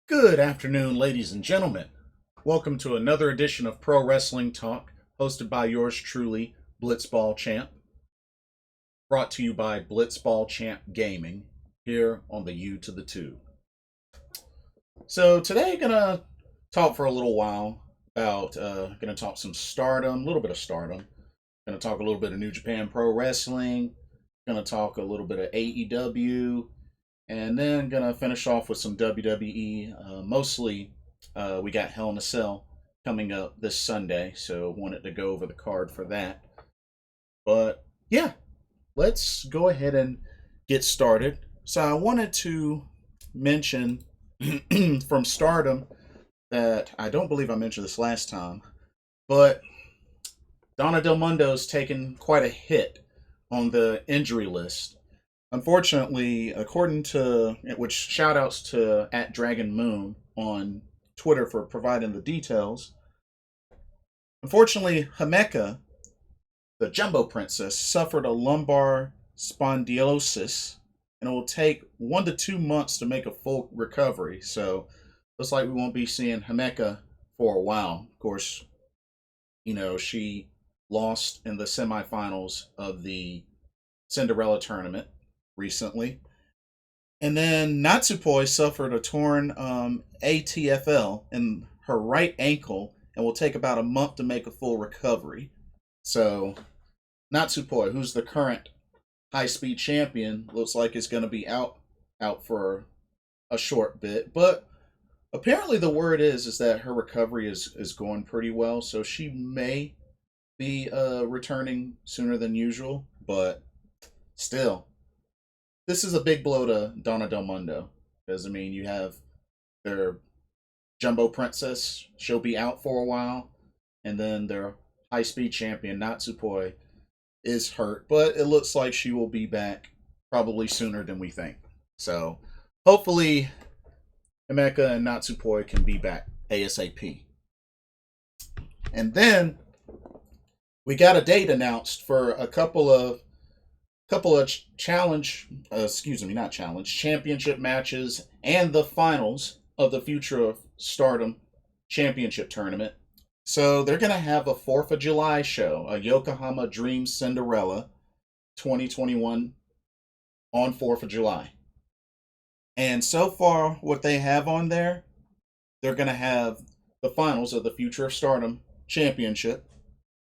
Good afternoon, ladies and gentlemen. Welcome to another edition of Pro Wrestling Talk, hosted by yours truly, Blitzball Champ, brought to you by Blitzball Champ Gaming, here on the U to the 2. So today, gonna talk for a little while about, gonna talk some Stardom, a little bit of Stardom. Gonna talk a little bit of New Japan Pro Wrestling. Gonna talk a little bit of AEW, and then gonna finish off with some WWE. Mostly, we got Hell in a Cell coming up this Sunday, so wanted to go over the card for that. But yeah, let's go ahead and get started. So I wanted to mention from Stardom that I don't believe I mentioned this last time, but Donna Del Mondo's taken quite a hit on the injury list. Unfortunately, according to which shout outs to at Dragon Moon on Twitter for providing the details. Unfortunately, Himeka, the Jumbo Princess, suffered a lumbar spondylosis, and it will take 1 to 2 months to make a full recovery. So looks like we won't be seeing Himeka for a while. Of course, she lost in the semifinals of the Cinderella tournament recently. And then Natsupoi suffered a torn ATFL in her right ankle and will take about a month to make a full recovery. So Natsupoi, who's the current high speed champion, looks like is going to be out for a short bit. But apparently the word is that her recovery is going pretty well. So she may be returning sooner than usual. But still, this is a big blow to Donna Del Mondo. Because, you have their Jumbo Princess. She'll be out for a while. And then their high speed champion, Natsupoi, is hurt. But it looks like she will be back probably sooner than we think. So, hopefully, Himeka and Natsupoi can be back ASAP. And then, we got a date announced for a couple of championship matches and the finals of the Future of Stardom Championship Tournament. So they're going to have a 4th of July show, a Yokohama Dream Cinderella 2021 on 4th of July. And so far, what they have on there, they're going to have the finals of the Future of Stardom Championship,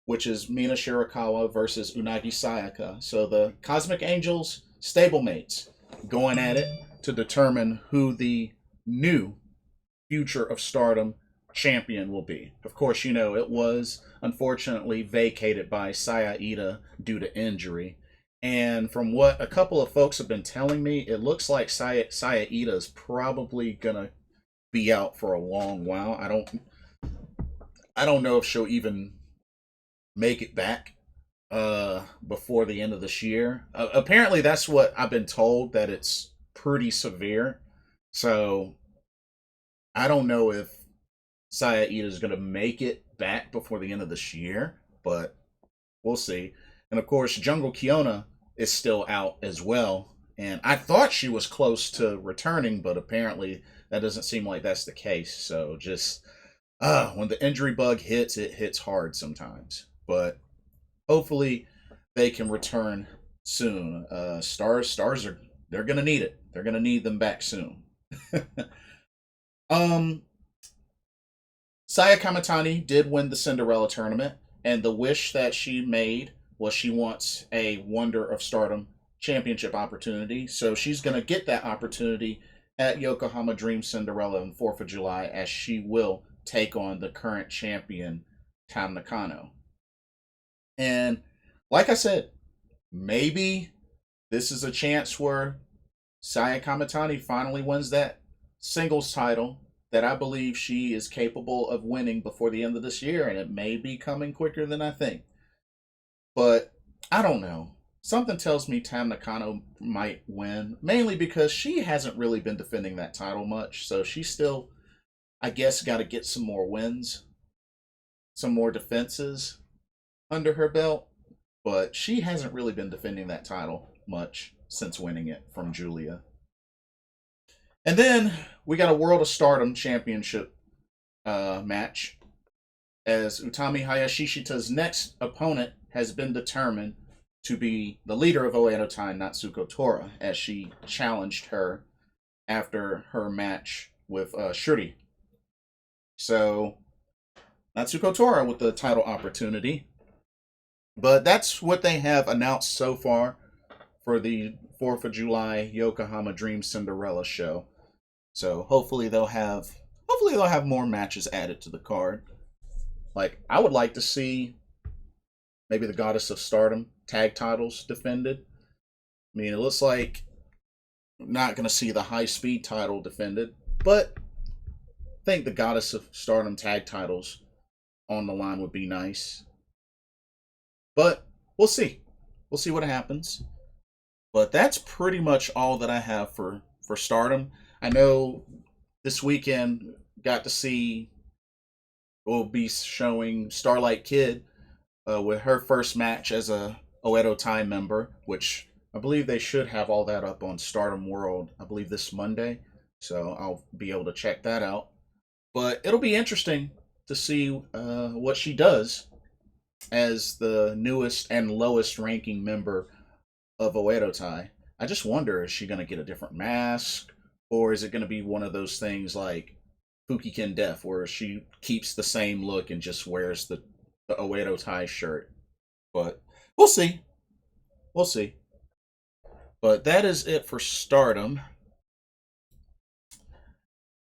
which is Mina Shirakawa versus Unagi Sayaka. So the Cosmic Angels stablemates going at it to determine who the new Future of Stardom champion will be. Of course, it was unfortunately vacated by Saya Ida due to injury. And from what a couple of folks have been telling me, it looks like Saya Ida is probably going to be out for a long while. I don't know if she'll even make it back before the end of this year. Apparently, that's what I've been told, that it's pretty severe. So I don't know if Saya Ida is going to make it back before the end of this year, but we'll see. And of course, Jungle Kiona is still out as well. And I thought she was close to returning, but apparently that doesn't seem like that's the case. So just when the injury bug hits, it hits hard sometimes. But hopefully they can return soon. Stars they're gonna need it. They're gonna need them back soon. Saya Kamitani did win the Cinderella tournament, and the wish that she made was she wants a Wonder of Stardom championship opportunity. So she's gonna get that opportunity at Yokohama Dream Cinderella on 4th of July, as she will take on the current champion, Tam Nakano. And like I said, maybe this is a chance where Saya Kamitani finally wins that singles title that I believe she is capable of winning before the end of this year, and it may be coming quicker than I think. But I don't know. Something tells me Tam Nakano might win, mainly because she hasn't really been defending that title much, so she's still, I guess, got to get some more wins, some more defenses under her belt, but she hasn't really been defending that title much since winning it from Julia. And then we got a World of Stardom Championship match, as Utami Hayashishita's next opponent has been determined to be the leader of Oedo Tai, Natsuko Tora, as she challenged her after her match with Shuri. So, Natsuko Tora with the title opportunity. But that's what they have announced so far for the 4th of July Yokohama Dream Cinderella show. So hopefully they'll have more matches added to the card. Like, I would like to see maybe the Goddess of Stardom tag titles defended. I mean, it looks like I'm not going to see the high speed title defended, but I think the Goddess of Stardom tag titles on the line would be nice. But we'll see. We'll see what happens. But that's pretty much all that I have for Stardom. I know this weekend got to see, we'll be showing Starlight Kid with her first match as a Oedo Tai member, which I believe they should have all that up on Stardom World, I believe this Monday. So I'll be able to check that out. But it'll be interesting to see what she does as the newest and lowest ranking member of Oedo Tai. I just wonder, is she going to get a different mask? Or is it going to be one of those things like Fukiken Death, where she keeps the same look and just wears the Oedo Tai shirt? But we'll see. We'll see. But that is it for Stardom.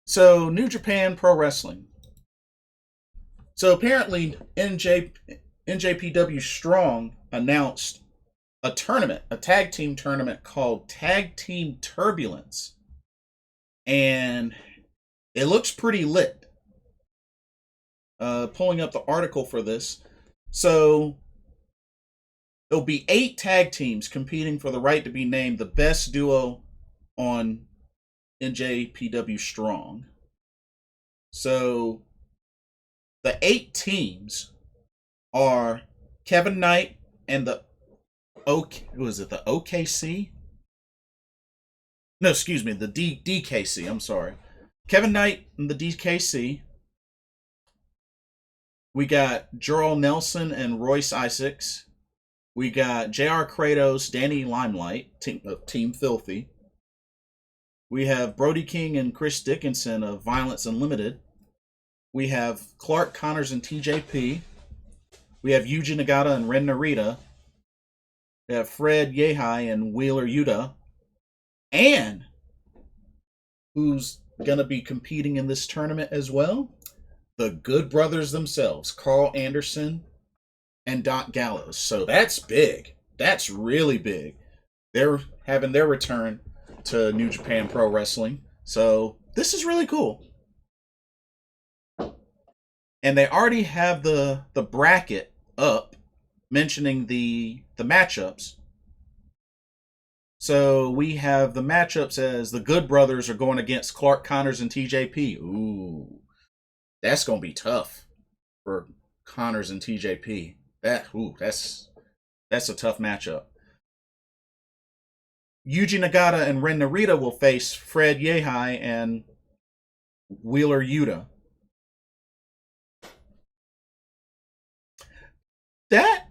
So, New Japan Pro Wrestling. So apparently NJPW Strong announced a tournament, a tag team tournament called Tag Team Turbulence. And it looks pretty lit. Pulling up the article for this. So there'll be 8 tag teams competing for the right to be named the best duo on NJPW Strong. So the 8 teams are Kevin Knight and the the OKC? No, excuse me, the DKC. I'm sorry. Kevin Knight and the DKC. We got Jorrell Nelson and Royce Isaacs. We got JR Kratos, Danny Limelight, Team Filthy. We have Brody King and Chris Dickinson of Violence Unlimited. We have Clark Connors and TJP. We have Yuji Nagata and Ren Narita. We have Fred Yehai and Wheeler Yuta. And who's going to be competing in this tournament as well? The Good Brothers themselves, Carl Anderson and Doc Gallows. So that's big. That's really big. They're having their return to New Japan Pro Wrestling. So this is really cool. And they already have the bracket up mentioning the matchups. So we have the matchups as the Good Brothers are going against Clark Connors and TJP. Ooh, that's going to be tough for Connors and TJP. That's a tough matchup. Yuji Nagata and Ren Narita will face Fred Yehai and Wheeler Yuta. That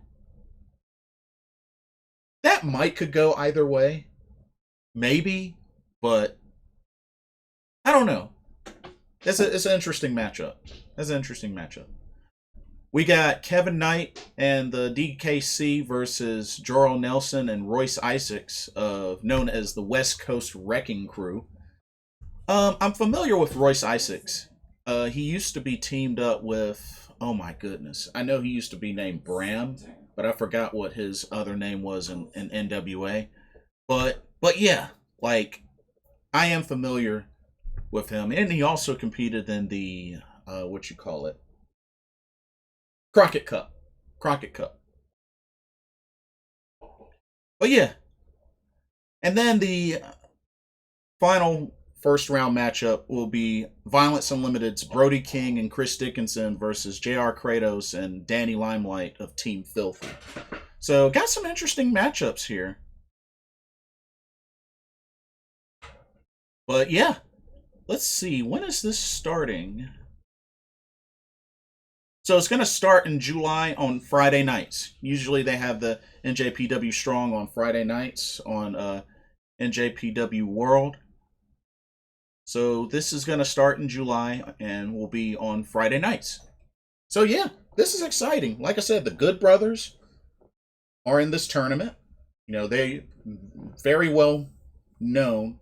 might could go either way. Maybe, but I don't know. It's an interesting matchup. That's an interesting matchup. We got Kevin Knight and the DKC versus Jorrell Nelson and Royce Isaacs, known as the West Coast Wrecking Crew. I'm familiar with Royce Isaacs. He used to be teamed up with, oh my goodness, I know he used to be named Bram, but I forgot what his other name was in NWA. But yeah, like, I am familiar with him, and he also competed in the Crockett Cup. But yeah. And then the final first round matchup will be Violence Unlimited's Brody King and Chris Dickinson versus JR Kratos and Danny Limelight of Team Filthy. So got some interesting matchups here. But yeah. let's see, when is this starting? So it's going to start in July on Friday nights. Usually they have the NJPW Strong on Friday nights on NJPW World. So this is going to start in July and will be on Friday nights. So yeah, this is exciting. Like I said, the Good Brothers are in this tournament. You know, they very well known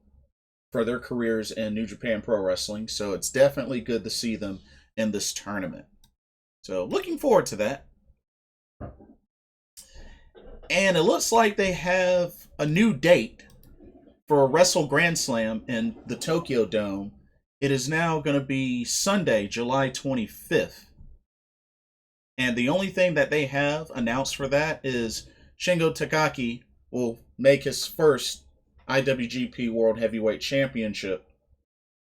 for their careers in New Japan Pro Wrestling. So it's definitely good to see them in this tournament. So looking forward to that. And it looks like they have a new date for a Wrestle Grand Slam in the Tokyo Dome. It is now going to be Sunday, July 25th. And the only thing that they have announced for that is Shingo Takagi will make his first IWGP World Heavyweight Championship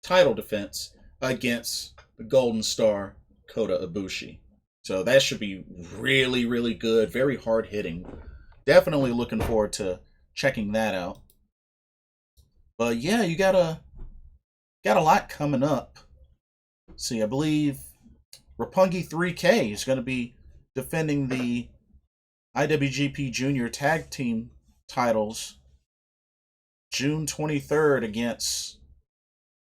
title defense against the Golden Star Kota Ibushi. So that should be really, really good. Very hard hitting. Definitely looking forward to checking that out. But yeah, you got a lot coming up. See, I believe Roppongi 3K is going to be defending the IWGP Junior Tag Team titles June 23rd against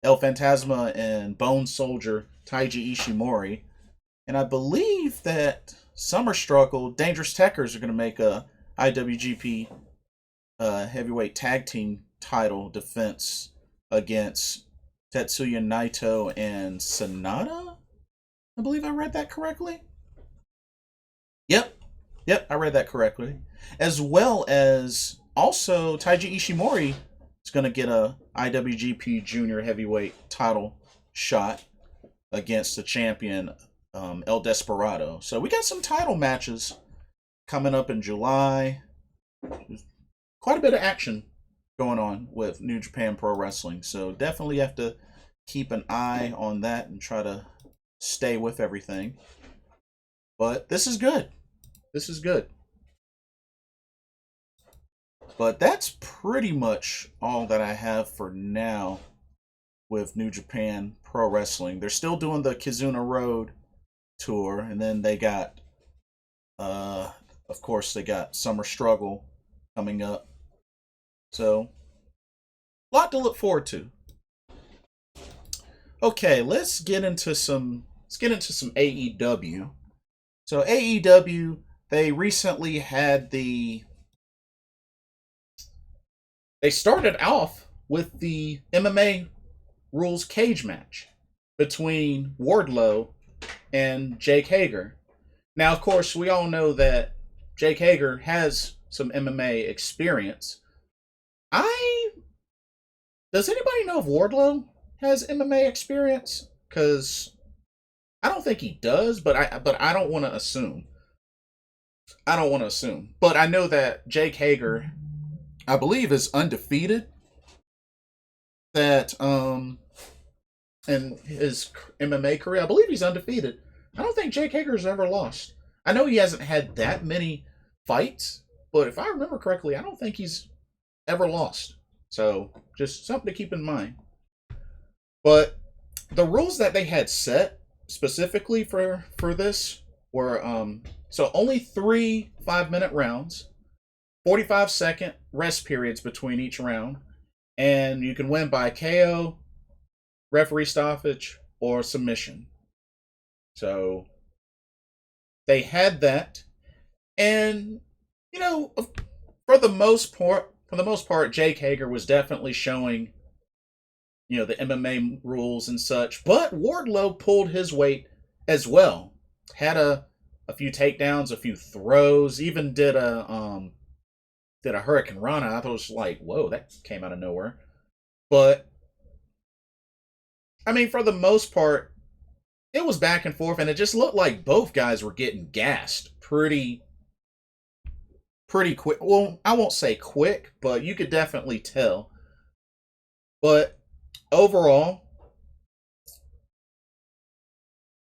El Fantasma and Bone Soldier Taiji Ishimori. And I believe that Summer Struggle, Dangerous Tekkers are going to make a IWGP Heavyweight Tag Team title defense against Tetsuya Naito and Sonata. I believe I read that correctly. Yep, I read that correctly. As well as also Taiji Ishimori is going to get a IWGP Junior Heavyweight title shot against the champion El Desperado. So we got some title matches coming up in July. Quite a bit of action going on with New Japan Pro Wrestling. So definitely have to keep an eye on that and try to stay with everything. But this is good. This is good. But that's pretty much all that I have for now with New Japan Pro Wrestling. They're still doing the Kizuna Road tour, and then they got of course they got Summer Struggle coming up. So a lot to look forward to. Okay, let's get into some AEW. So AEW, they recently had they started off with the MMA rules cage match between Wardlow and Jake Hager. Now, of course, we all know that Jake Hager has some MMA experience. Does anybody know if Wardlow has MMA experience? Because I don't think he does, but I don't want to assume. But I know that Jake Hager, I believe, is undefeated. That in his MMA career, I believe he's undefeated. I don't think Jake Hager's ever lost. I know he hasn't had that many fights, but if I remember correctly, I don't think he's ever lost. So just something to keep in mind. But the rules that they had set specifically for this were so only 3 5-minute rounds, 45-second rest periods between each round, and you can win by KO, referee stoppage, or submission. So they had that, and you know, for the most part, Jake Hager was definitely showing, you know, the MMA rules and such. But Wardlow pulled his weight as well. Had a few takedowns, a few throws, even did a Hurricane Rana. I thought it was like, whoa, that came out of nowhere. But I mean, for the most part, it was back and forth, and it just looked like both guys were getting gassed pretty quick. Well, I won't say quick, but you could definitely tell. But overall,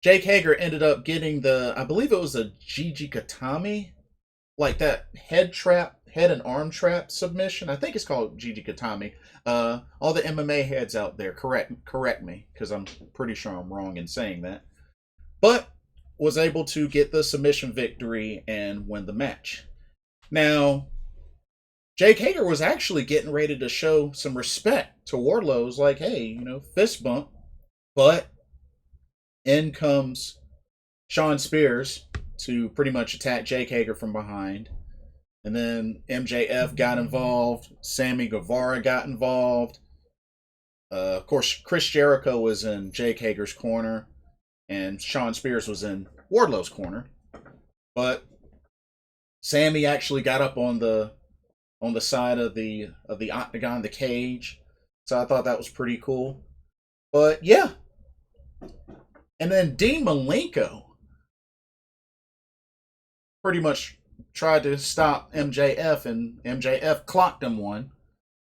Jake Hager ended up getting I believe it was a Gigi Katami like that head and arm trap submission. I think it's called Gigi Katami. All the MMA heads out there, correct me, because I'm pretty sure I'm wrong in saying that. But was able to get the submission victory and win the match. Now, Jake Hager was actually getting ready to show some respect to Wardlow's, like, hey, fist bump. But in comes Sean Spears to pretty much attack Jake Hager from behind. And then MJF got involved. Sammy Guevara got involved. Of course, Chris Jericho was in Jake Hager's corner, and Sean Spears was in Wardlow's corner. But Sammy actually got up on the side of the octagon, the cage. So I thought that was pretty cool. But yeah. And then Dean Malenko pretty much tried to stop MJF, and MJF clocked him one.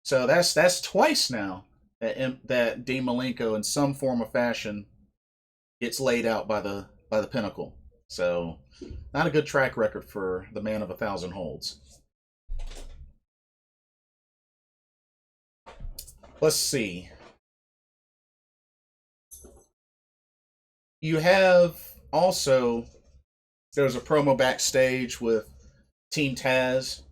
So that's twice now that Dean Malenko in some form or fashion gets laid out by the Pinnacle. So not a good track record for the man of 1,000 holds. Let's see. You have also, there's a promo backstage with Team Taz,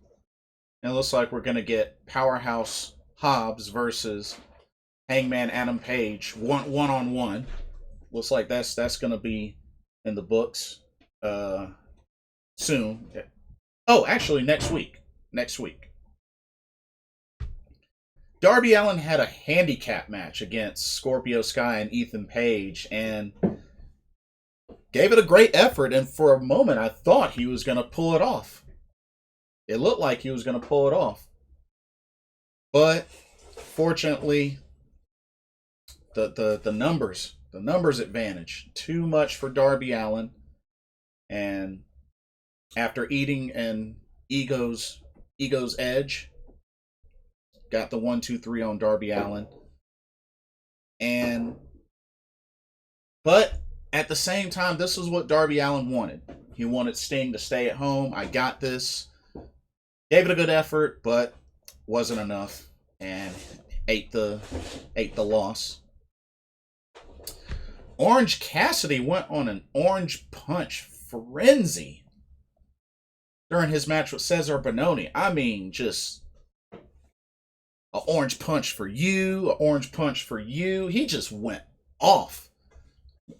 and it looks like we're going to get Powerhouse Hobbs versus Hangman Adam Page one-on-one. Looks like that's going to be in the books soon. Oh, actually next week. Darby Allin had a handicap match against Scorpio Sky and Ethan Page, and gave it a great effort, and for a moment I thought he was going to pull it off. It looked like he was going to pull it off. But fortunately, the numbers advantage. Too much for Darby Allin. And after eating an Ego's edge, got the 1-2-3 on Darby Allin. But at the same time, this is what Darby Allin wanted. He wanted Sting to stay at home. I got this. Gave it a good effort, but wasn't enough, and ate the loss. Orange Cassidy went on an orange punch frenzy during his match with Cesar Bononi. I mean, just an orange punch for you, an orange punch for you. He just went off.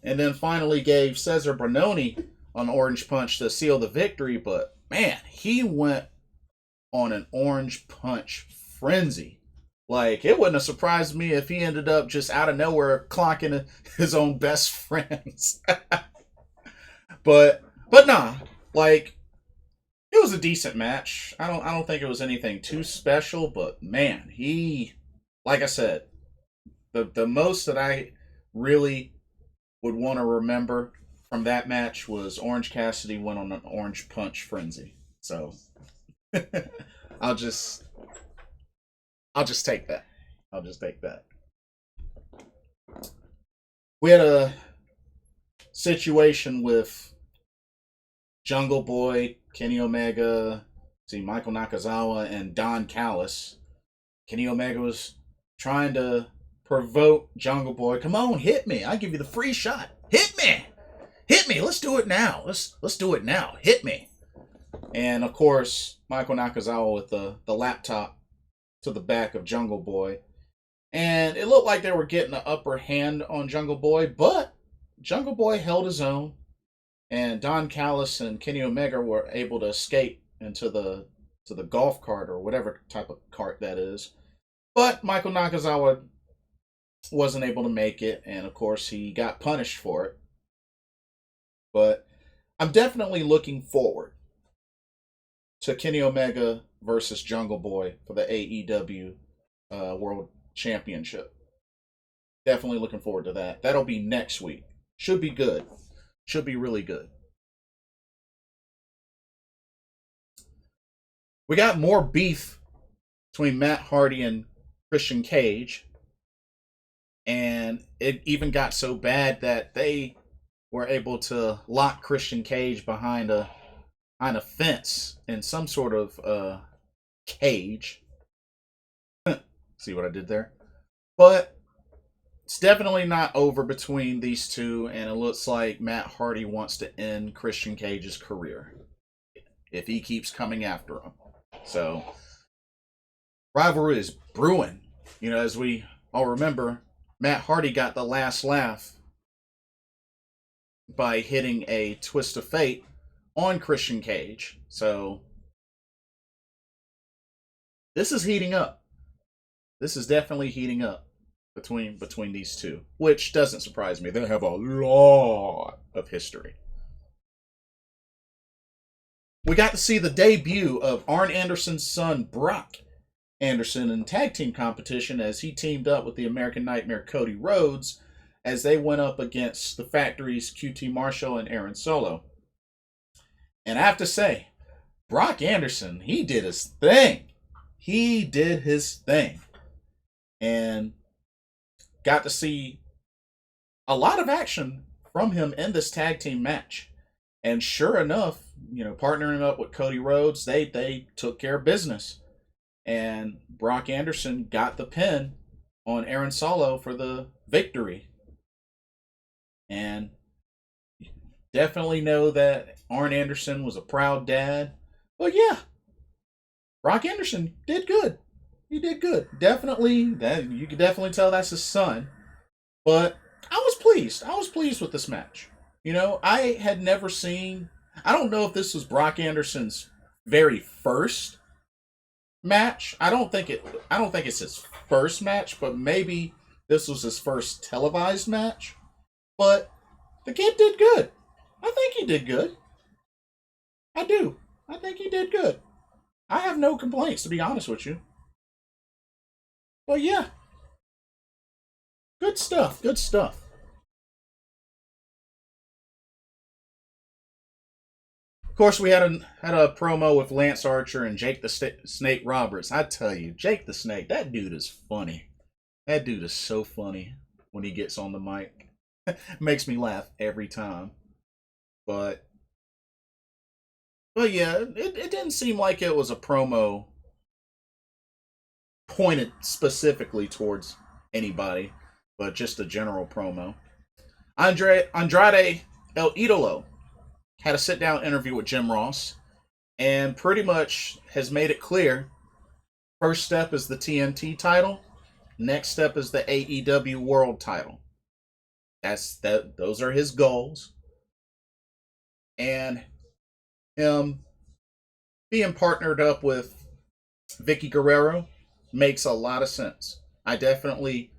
And then finally gave Cesar Bononi an orange punch to seal the victory. But man, he went on an orange punch frenzy. Like, it wouldn't have surprised me if he ended up just out of nowhere clocking his own best friends. but nah, like, it was a decent match. I don't think it was anything too special, but man, he, like I said, the most that I really would want to remember from that match was Orange Cassidy went on an orange punch frenzy. So I'll just take that. We had a situation with Jungle Boy, Kenny Omega, Michael Nakazawa, and Don Callis. Kenny Omega was trying to provoke Jungle Boy. Come on, hit me. I'll give you the free shot. Hit me. Let's do it now. Let's do it now. Hit me. And of course, Michael Nakazawa with the laptop to the back of Jungle Boy. And it looked like they were getting the upper hand on Jungle Boy, but Jungle Boy held his own. And Don Callis and Kenny Omega were able to escape into the golf cart or whatever type of cart that is. But Michael Nakazawa wasn't able to make it, and of course he got punished for it. But I'm definitely looking forward to Kenny Omega versus Jungle Boy for the AEW World Championship. Definitely looking forward to that. That'll be next week. Should be good. Should be really good. We got more beef between Matt Hardy and Christian Cage. And it even got so bad that they were able to lock Christian Cage behind a on a fence in some sort of cage. See what I did there? But it's definitely not over between these two, and it looks like Matt Hardy wants to end Christian Cage's career if he keeps coming after him. So, rivalry is brewing. You know, as we all remember, Matt Hardy got the last laugh by hitting a twist of fate on Christian Cage. So, this is heating up. This is definitely heating up between these two, which doesn't surprise me. They have a lot of history. We got to see the debut of Arn Anderson's son Brock Anderson in tag team competition as he teamed up with the American Nightmare Cody Rhodes as they went up against the Factory's QT Marshall and Aaron Solo. And I have to say, Brock Anderson, he did his thing. He did his thing. And got to see a lot of action from him in this tag team match. And sure enough, you know, partnering up with Cody Rhodes, they took care of business. And Brock Anderson got the pin on Aaron Solo for the victory. And definitely know that Arn Anderson was a proud dad. But yeah, Brock Anderson did good. He did good. Definitely, that you could definitely tell that's his son. But I was pleased. I was pleased with this match. You know, I had never seen. I don't know if this was Brock Anderson's very first match. I don't think it's his first match, but maybe this was his first televised match. But the kid did good. I think he did good. I do. I think he did good. I have no complaints, to be honest with you. But yeah, good stuff. Good stuff. Of course, we had a promo with Lance Archer and Jake the Snake Roberts. I tell you, Jake the Snake, that dude is funny. That dude is so funny when he gets on the mic. Makes me laugh every time. But yeah, it didn't seem like it was a promo pointed specifically towards anybody, but just a general promo. Andrade El Idolo had a sit down interview with Jim Ross and pretty much has made it clear first step is the TNT title, next step is the AEW World title. Those are his goals. And him being partnered up with Vicky Guerrero makes a lot of sense. I definitely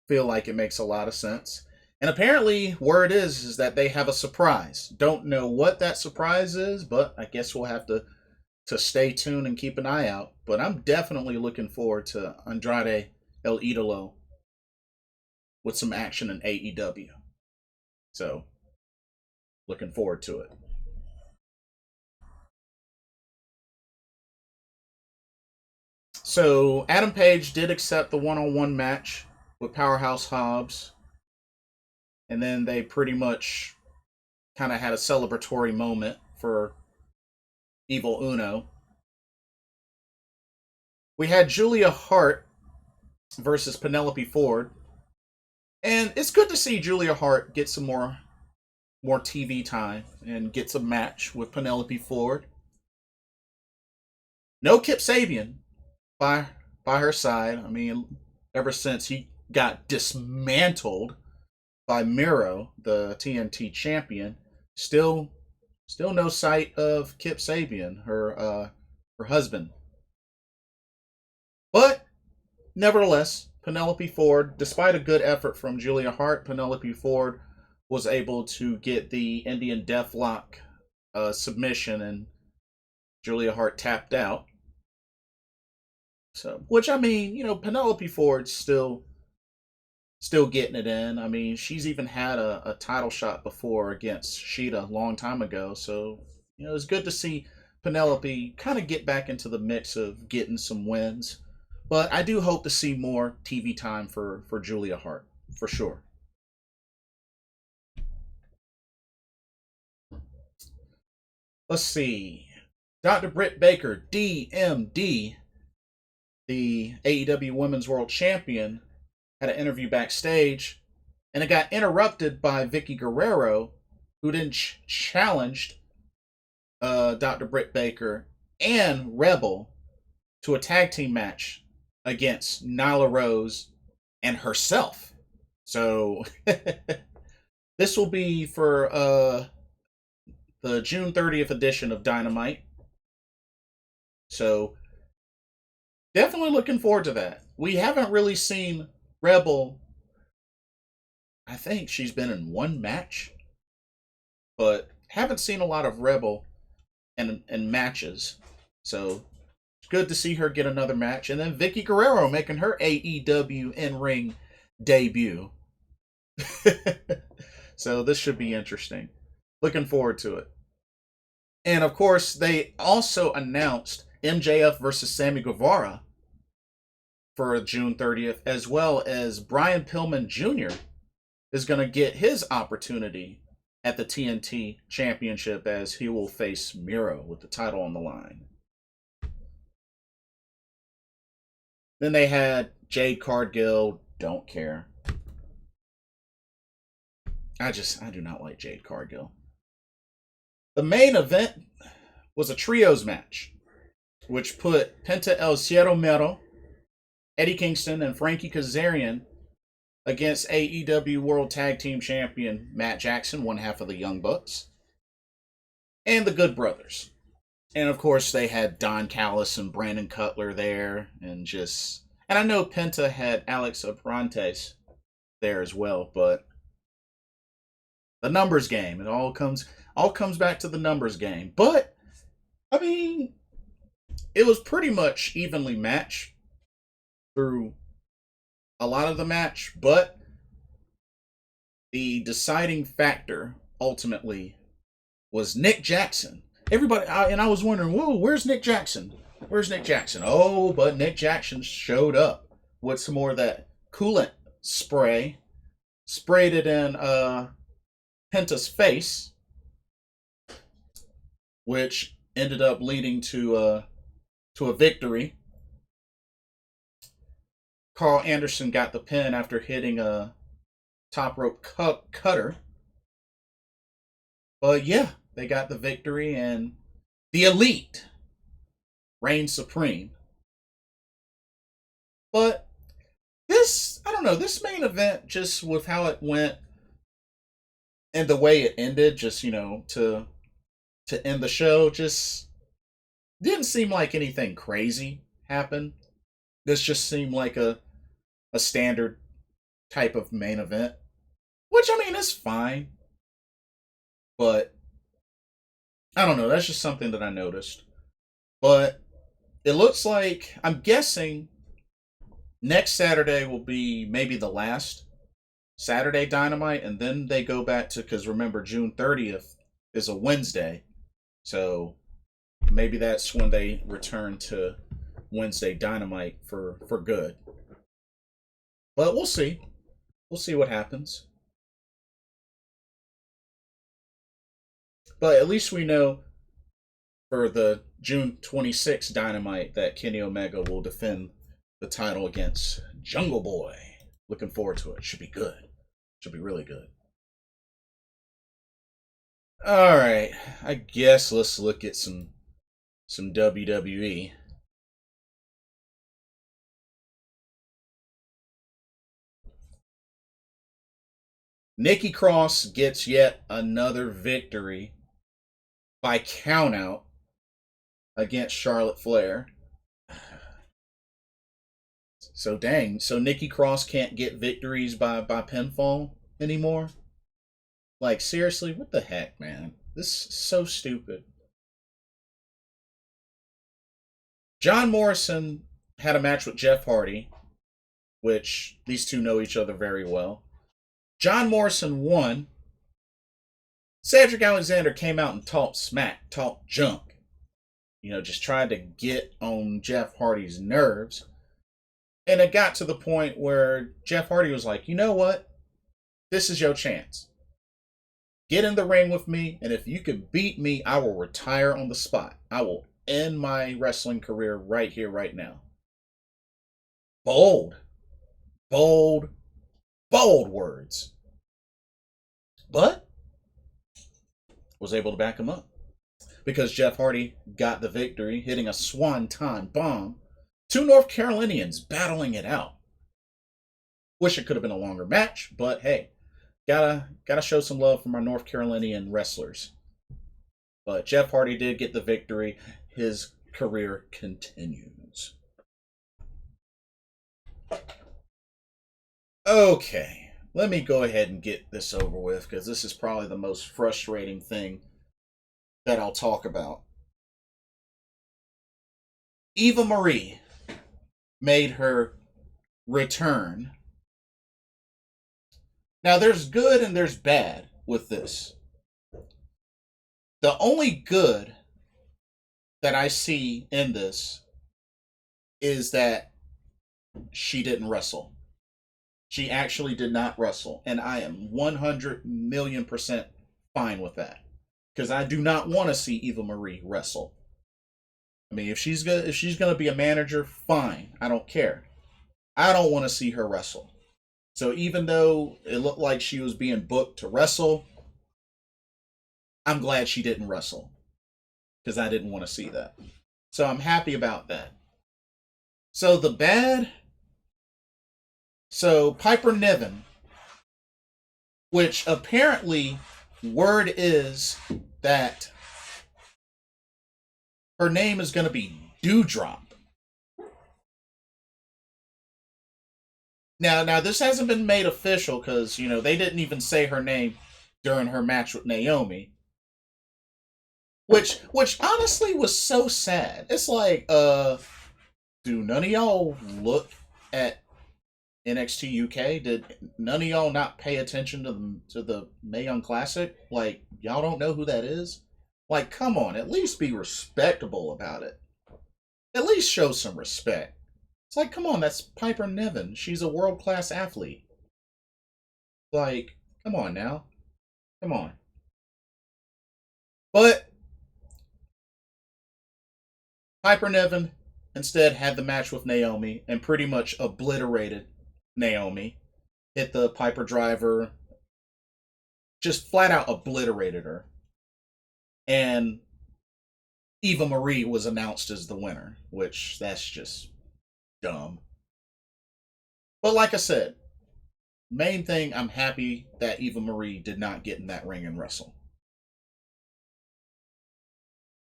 feel like it makes a lot of sense. And apparently, word is that they have a surprise. Don't know what that surprise is, but I guess we'll have to stay tuned and keep an eye out. But I'm definitely looking forward to Andrade El Idolo with some action in AEW. So, looking forward to it. So, Adam Page did accept the one-on-one match with Powerhouse Hobbs. And then they pretty much kind of had a celebratory moment for Evil Uno. We had Julia Hart versus Penelope Ford. And it's good to see Julia Hart get some more TV time and get some match with Penelope Ford. No Kip Sabian by her side. I mean, ever since he got dismantled by Miro, the TNT champion, still no sight of Kip Sabian, her husband. But nevertheless, Penelope Ford, despite a good effort from Julia Hart, Penelope Ford was able to get the Indian Deathlock submission, and Julia Hart tapped out. So, which I mean, you know, Penelope Ford's still getting it in. I mean, she's even had a title shot before against Sheeta a long time ago. So, you know, it's good to see Penelope kind of get back into the mix of getting some wins. But I do hope to see more TV time for Julia Hart, for sure. Let's see. Dr. Britt Baker, DMD, the AEW Women's World Champion, had an interview backstage, and it got interrupted by Vicky Guerrero, who then challenged Dr. Britt Baker and Rebel to a tag team match against Nyla Rose and herself. So this will be for the June 30th edition of Dynamite. So definitely looking forward to that. We haven't really seen Rebel. I think she's been in one match, but haven't seen a lot of Rebel in matches. So it's good to see her get another match. And then Vicky Guerrero making her AEW in-ring debut. So this should be interesting. Looking forward to it. And of course, they also announced MJF versus Sammy Guevara for June 30th, as well as Brian Pillman Jr. is going to get his opportunity at the TNT Championship as he will face Miro with the title on the line. Then they had Jade Cargill. Don't care. I do not like Jade Cargill. The main event was a trios match, which put Penta El Cielo Mero, Eddie Kingston, and Frankie Kazarian against AEW World Tag Team Champion Matt Jackson, one half of the Young Bucks, and the Good Brothers. And of course, they had Don Callis and Brandon Cutler there, and I know Penta had Alex Abrantes there as well, but the numbers game, it all comes back to the numbers game. But I mean, it was pretty much evenly matched through a lot of the match, but the deciding factor ultimately was Nick Jackson. Everybody, I was wondering, whoa, where's Nick Jackson? Where's Nick Jackson? Oh, but Nick Jackson showed up with some more of that coolant spray, sprayed it in Penta's face, which ended up leading to a victory. Carl Anderson got the pin after hitting a top rope cutter. But yeah, they got the victory, and the Elite reigned supreme. But I don't know, this main event, just with how it went and the way it ended, just, to end the show, just didn't seem like anything crazy happened. This just seemed like a standard type of main event, which, I mean, is fine. But I don't know, that's just something that I noticed. But it looks like, I'm guessing next Saturday will be maybe the last Saturday Dynamite, and then they go back to, because remember, June 30th is a Wednesday. So maybe that's when they return to Wednesday Dynamite for good. But we'll see. We'll see what happens. But at least we know for the June 26th Dynamite that Kenny Omega will defend the title against Jungle Boy. Looking forward to it. Should be good. Should be really good. Alright, I guess let's look at some WWE. Nikki Cross gets yet another victory by countout against Charlotte Flair. So dang, so Nikki Cross can't get victories by pinfall anymore? Like, seriously, what the heck, man? This is so stupid. John Morrison had a match with Jeff Hardy, which these two know each other very well. John Morrison won. Cedric Alexander came out and talked smack, talked junk. Just tried to get on Jeff Hardy's nerves. And it got to the point where Jeff Hardy was like, you know what? This is your chance. Get in the ring with me, and if you can beat me, I will retire on the spot. I will end my wrestling career right here, right now. Bold, bold, bold words. But was able to back him up because Jeff Hardy got the victory, hitting a swanton bomb. Two North Carolinians battling it out. Wish it could have been a longer match, but hey, gotta show some love for my North Carolinian wrestlers. But Jeff Hardy did get the victory. His career continues. Okay, let me go ahead and get this over with because this is probably the most frustrating thing that I'll talk about. Eva Marie made her return. Now, there's good and there's bad with this. The only good that I see in this is that she didn't wrestle. She actually did not wrestle. And I am 100,000,000% fine with that. Because I do not want to see Eva Marie wrestle. I mean, if she's gonna be a manager, fine. I don't care. I don't want to see her wrestle. So even though it looked like she was being booked to wrestle, I'm glad she didn't wrestle. Because I didn't want to see that. So I'm happy about that. So the bad. So Piper Niven, which apparently word is that her name is going to be Dewdrop. Now this hasn't been made official because, they didn't even say her name during her match with Naomi. Which honestly was so sad. It's like, do none of y'all look at NXT UK? Did none of y'all not pay attention to the Mae Young Classic? Like, y'all don't know who that is? Like, come on, at least be respectable about it. At least show some respect. It's like, come on, that's Piper Niven. She's a world-class athlete. Like, come on now. Come on. But Piper Niven instead had the match with Naomi and pretty much obliterated Naomi. Hit the Piper driver. Just flat out obliterated her. And Eva Marie was announced as the winner, which that's just dumb. But like I said, main thing, I'm happy that Eva Marie did not get in that ring and wrestle.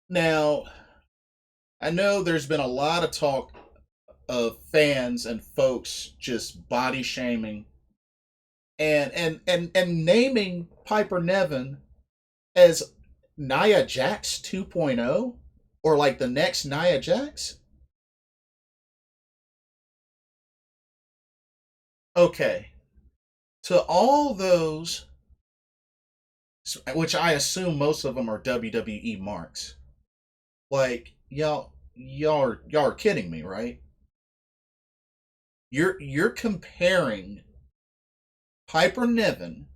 Now, I know there's been a lot of talk of fans and folks just body shaming and naming Piper Niven as Nia Jax 2.0 or like the next Nia Jax. Okay. To all those, which I assume most of them are WWE marks, like y'all are kidding me, right? You're comparing Piper Niven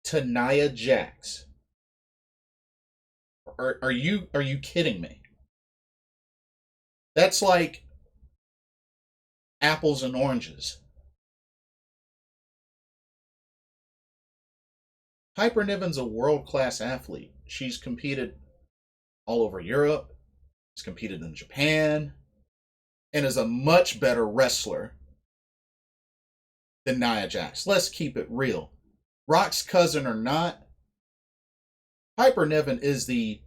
to Nia Jax. Are you kidding me? That's like apples and oranges. Piper Niven's a world-class athlete. She's competed all over Europe. She's competed in Japan. And is a much better wrestler than Nia Jax. Let's keep it real. Rock's cousin or not, Piper Niven is the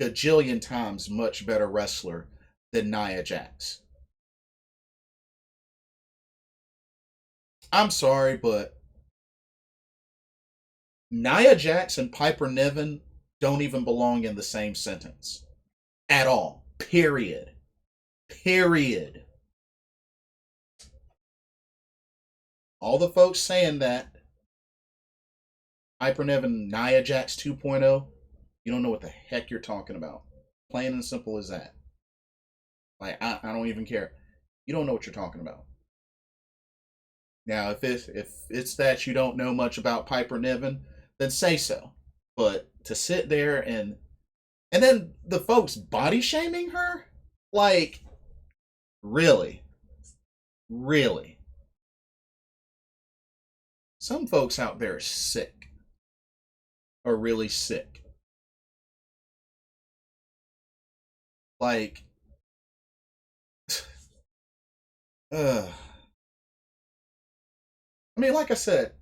gajillion times much better wrestler than Nia Jax. I'm sorry, but Nia Jax and Piper Niven don't even belong in the same sentence. At all. Period. Period. All the folks saying that Piper Niven, Nia Jax 2.0, you don't know what the heck you're talking about. Plain and simple as that. Like, I don't even care. You don't know what you're talking about. Now, if it's that you don't know much about Piper Niven, then say so. But to sit there and then the folks body shaming her, like, really, really, some folks out there are sick, are really sick. Like, uh, I mean, like I said,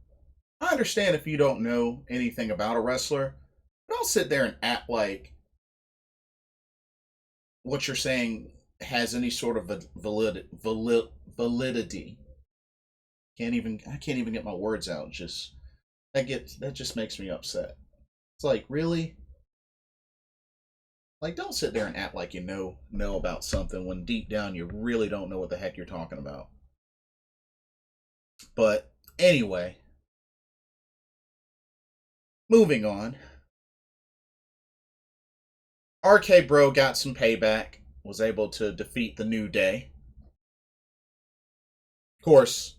I understand if you don't know anything about a wrestler, but don't sit there and act like what you're saying has any sort of validity. I can't even get my words out. Just that just makes me upset. It's like, really? Like, don't sit there and act like you know about something when deep down you really don't know what the heck you're talking about. But anyway, moving on. RK Bro got some payback, was able to defeat the New Day. Of course,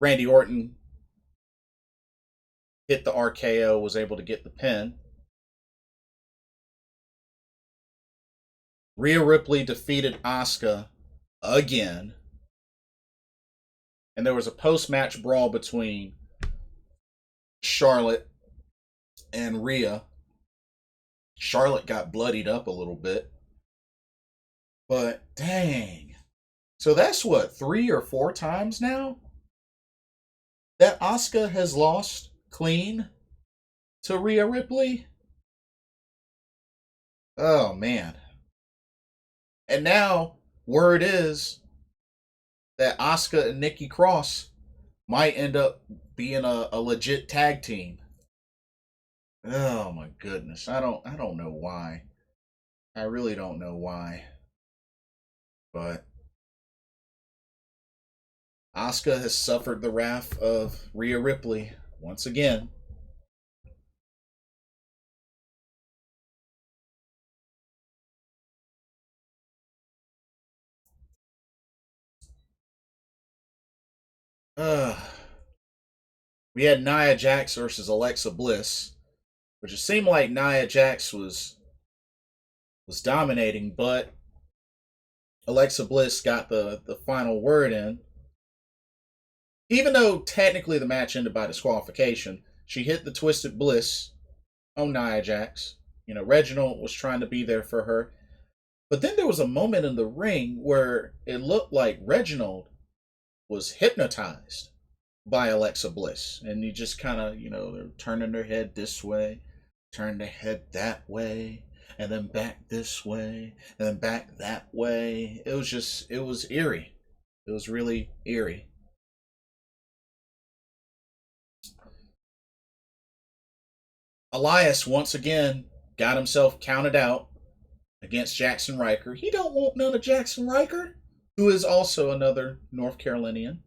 Randy Orton hit the RKO, was able to get the pin. Rhea Ripley defeated Asuka again. And there was a post-match brawl between Charlotte and Rhea. Charlotte got bloodied up a little bit. But dang. So that's what, 3 or 4 times now that Asuka has lost clean to Rhea Ripley? Oh man. And now word is that Asuka and Nikki Cross might end up being a legit tag team. Oh my goodness. I don't know why. I really don't know why. But Asuka has suffered the wrath of Rhea Ripley once again. Uh, we had Nia Jax versus Alexa Bliss, which it seemed like Nia Jax was dominating, but Alexa Bliss got the final word in. Even though technically the match ended by disqualification, she hit the Twisted Bliss on Nia Jax. You know, Reginald was trying to be there for her. But then there was a moment in the ring where it looked like Reginald was hypnotized by Alexa Bliss. And you just kind of, they're turning their head this way, turn their head that way, and then back this way, and then back that way. It was eerie. It was really eerie. Elias once again got himself counted out against Jackson Riker. He don't want none of Jackson Riker, who is also another North Carolinian.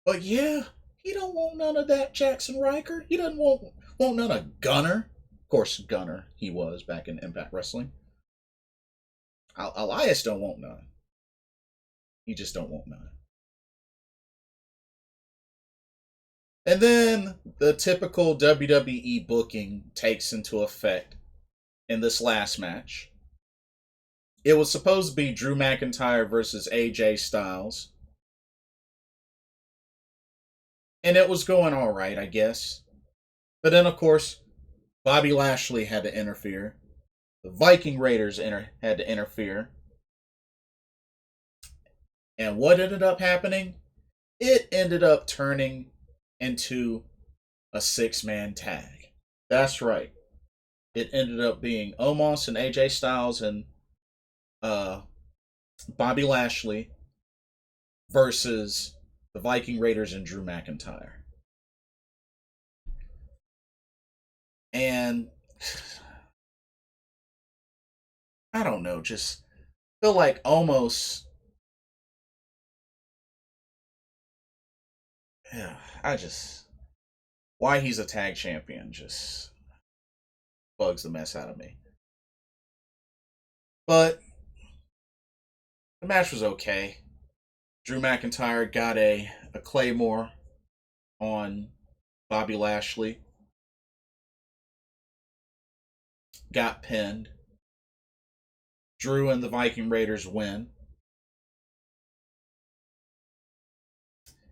But yeah, he don't want none of that Jackson Riker. He doesn't want none of Gunner. Of course, Gunner he was back in Impact Wrestling. Elias don't want none. He just don't want none. And then the typical WWE booking takes into effect in this last match. It was supposed to be Drew McIntyre versus AJ Styles. And it was going all right, I guess. But then, of course, Bobby Lashley had to interfere. The Viking Raiders had to interfere. And what ended up happening? It ended up turning into a 6-man tag. That's right. It ended up being Omos and AJ Styles and Bobby Lashley versus the Viking Raiders and Drew McIntyre. And I don't know, just feel like almost, yeah, why he's a tag champion just bugs the mess out of me. But the match was okay. Drew McIntyre got a Claymore on Bobby Lashley, got pinned. Drew and the Viking Raiders win.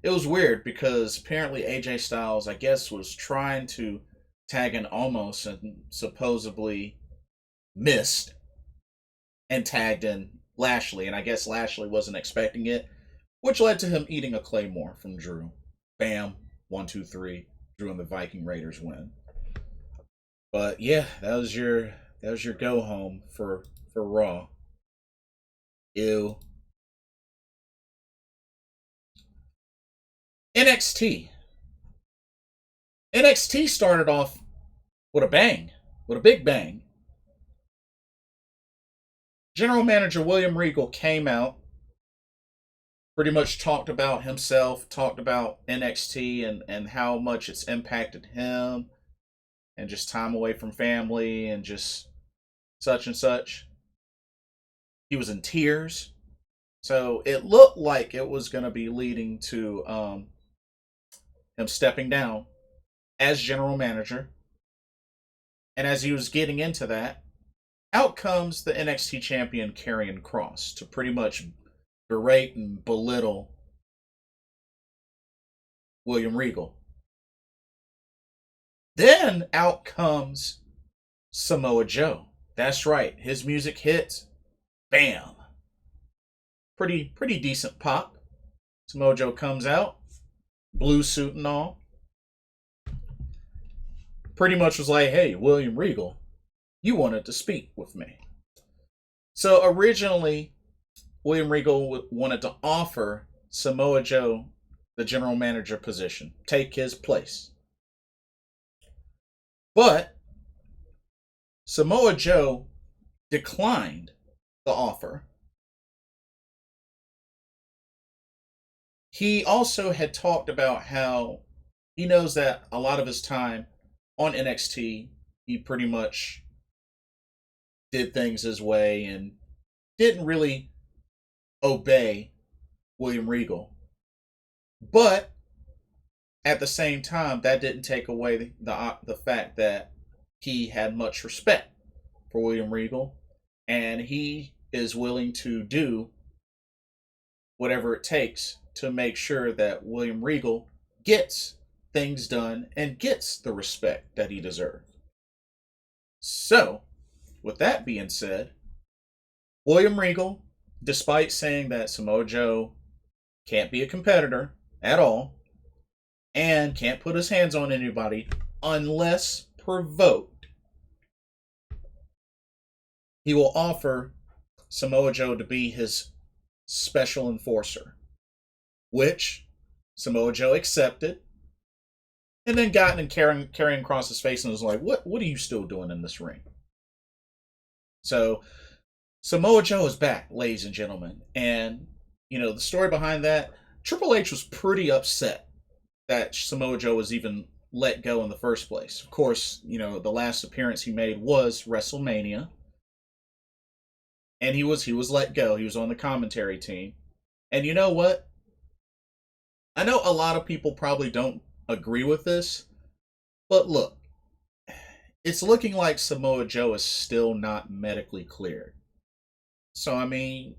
It was weird because apparently AJ Styles, I guess, was trying to tag in Omos and supposedly missed and tagged in Lashley. And I guess Lashley wasn't expecting it, which led to him eating a Claymore from Drew. Bam. 1, 2, 3. Drew and the Viking Raiders win. But yeah, that was your go home for Raw. Ew. NXT. NXT started off with a bang, with a big bang. General Manager William Regal came out, pretty much talked about himself, talked about NXT and how much it's impacted him, and just time away from family and just such and such. He was in tears. So it looked like it was going to be leading to him stepping down as general manager. And as he was getting into that, out comes the NXT champion Karrion Kross to pretty much berate and belittle William Regal. Then out comes Samoa Joe. That's right, his music hits. Bam. Pretty decent pop. Samoa Joe comes out, blue suit and all. Pretty much was like, hey, William Regal, you wanted to speak with me. So originally, William Regal wanted to offer Samoa Joe the general manager position, take his place. But Samoa Joe declined the offer. He also had talked about how he knows that a lot of his time on NXT, he pretty much did things his way and didn't really obey William Regal. But at the same time, that didn't take away the fact that he had much respect for William Regal, and he is willing to do whatever it takes to make sure that William Regal gets things done and gets the respect that he deserves. So, with that being said, William Regal, despite saying that Samoa Joe can't be a competitor at all and can't put his hands on anybody unless provoked, he will offer Samoa Joe to be his special enforcer, which Samoa Joe accepted, and then got in Karrion Kross's face and was like, what are you still doing in this ring? So Samoa Joe is back, ladies and gentlemen. And, the story behind that, Triple H was pretty upset that Samoa Joe was even let go in the first place. Of course, the last appearance he made was WrestleMania. And he was let go. He was on the commentary team. And you know what? I know a lot of people probably don't agree with this, but look, it's looking like Samoa Joe is still not medically cleared. So, I mean,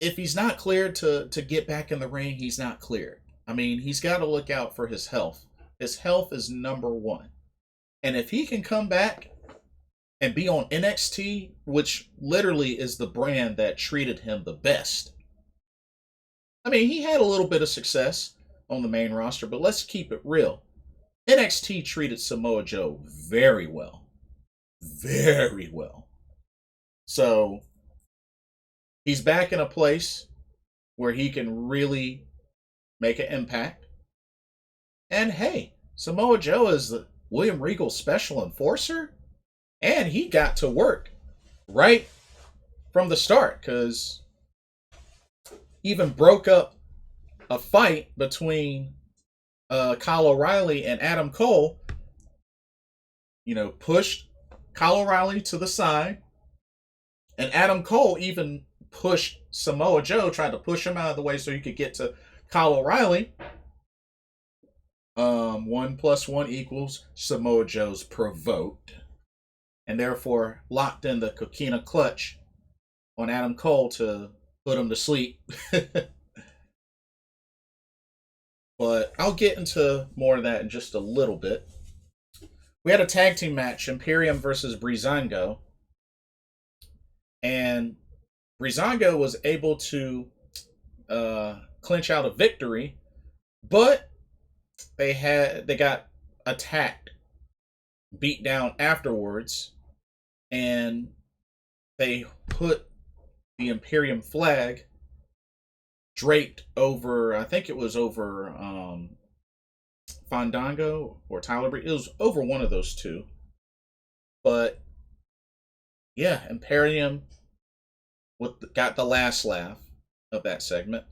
if he's not cleared to get back in the ring, he's not cleared. I mean, he's got to look out for his health. His health is number one. And if he can come back and be on NXT, which literally is the brand that treated him the best. I mean, he had a little bit of success on the main roster, but let's keep it real. NXT treated Samoa Joe very well. Very well. So, he's back in a place where he can really make an impact. And hey, Samoa Joe is the William Regal special enforcer. And he got to work right from the start, because even broke up a fight between Kyle O'Reilly and Adam Cole. Pushed Kyle O'Reilly to the side. And Adam Cole even pushed Samoa Joe, tried to push him out of the way so he could get to Kyle O'Reilly. 1 plus 1 equals Samoa Joe's provoked, and therefore locked in the coquina clutch on Adam Cole to put him to sleep. But I'll get into more of that in just a little bit. We had a tag team match, Imperium versus Breezango, and Breezango was able to clinch out a victory, but they got attacked, beat down afterwards, and they put the Imperium flag draped over, I think it was over Fandango or Tyler Breeze. It was over one of those two. But yeah, Imperium got the last laugh of that segment.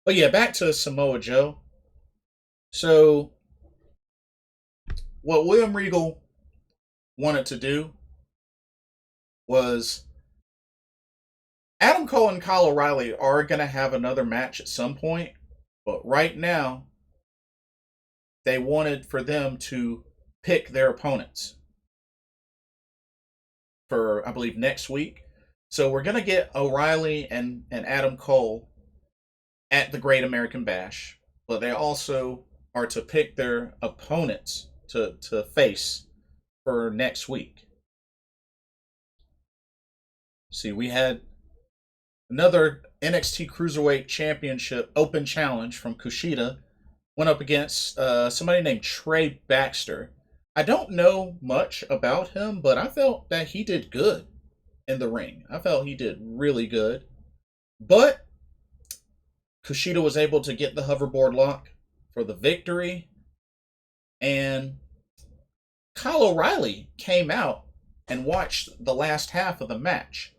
But yeah, back to Samoa Joe. So what William Regal wanted to do was Adam Cole and Kyle O'Reilly are going to have another match at some point, but right now they wanted for them to pick their opponents for, I believe, next week. So we're going to get O'Reilly and Adam Cole at the Great American Bash, but they also are to pick their opponents to face for next week. See, we had another NXT Cruiserweight Championship Open Challenge from Kushida. Went up against somebody named Trey Baxter. I don't know much about him, but I felt that he did good in the ring. I felt he did really good. But Kushida was able to get the hoverboard lock for the victory. And Kyle O'Reilly came out and watched the last half of the match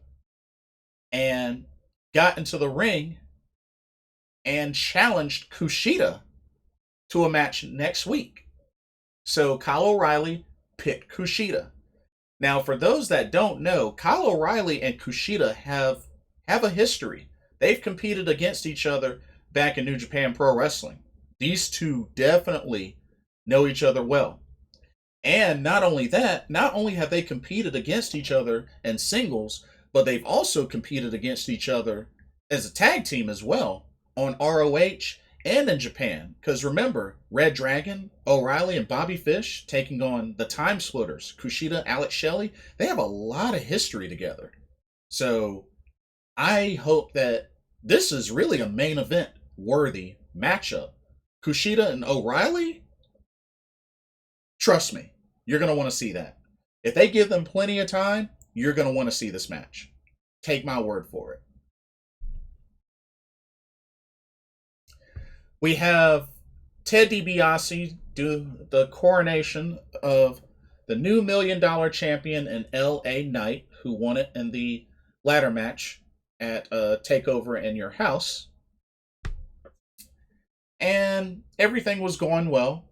and got into the ring and challenged Kushida to a match next week. So Kyle O'Reilly picked Kushida. Now, for those that don't know, Kyle O'Reilly and Kushida have a history. They've competed against each other back in New Japan Pro Wrestling. These two definitely know each other well. And not only that, not only have they competed against each other in singles, but they've also competed against each other as a tag team as well on ROH and in Japan. Because remember, Red Dragon, O'Reilly, and Bobby Fish taking on the Time Splitters, Kushida, Alex Shelley, they have a lot of history together. So I hope that this is really a main event worthy matchup. Kushida and O'Reilly, trust me, you're going to want to see that. If they give them plenty of time, you're going to want to see this match. Take my word for it. We have Ted DiBiase do the coronation of the new $1 million champion in LA Knight, who won it in the ladder match at a Takeover in Your House. And everything was going well.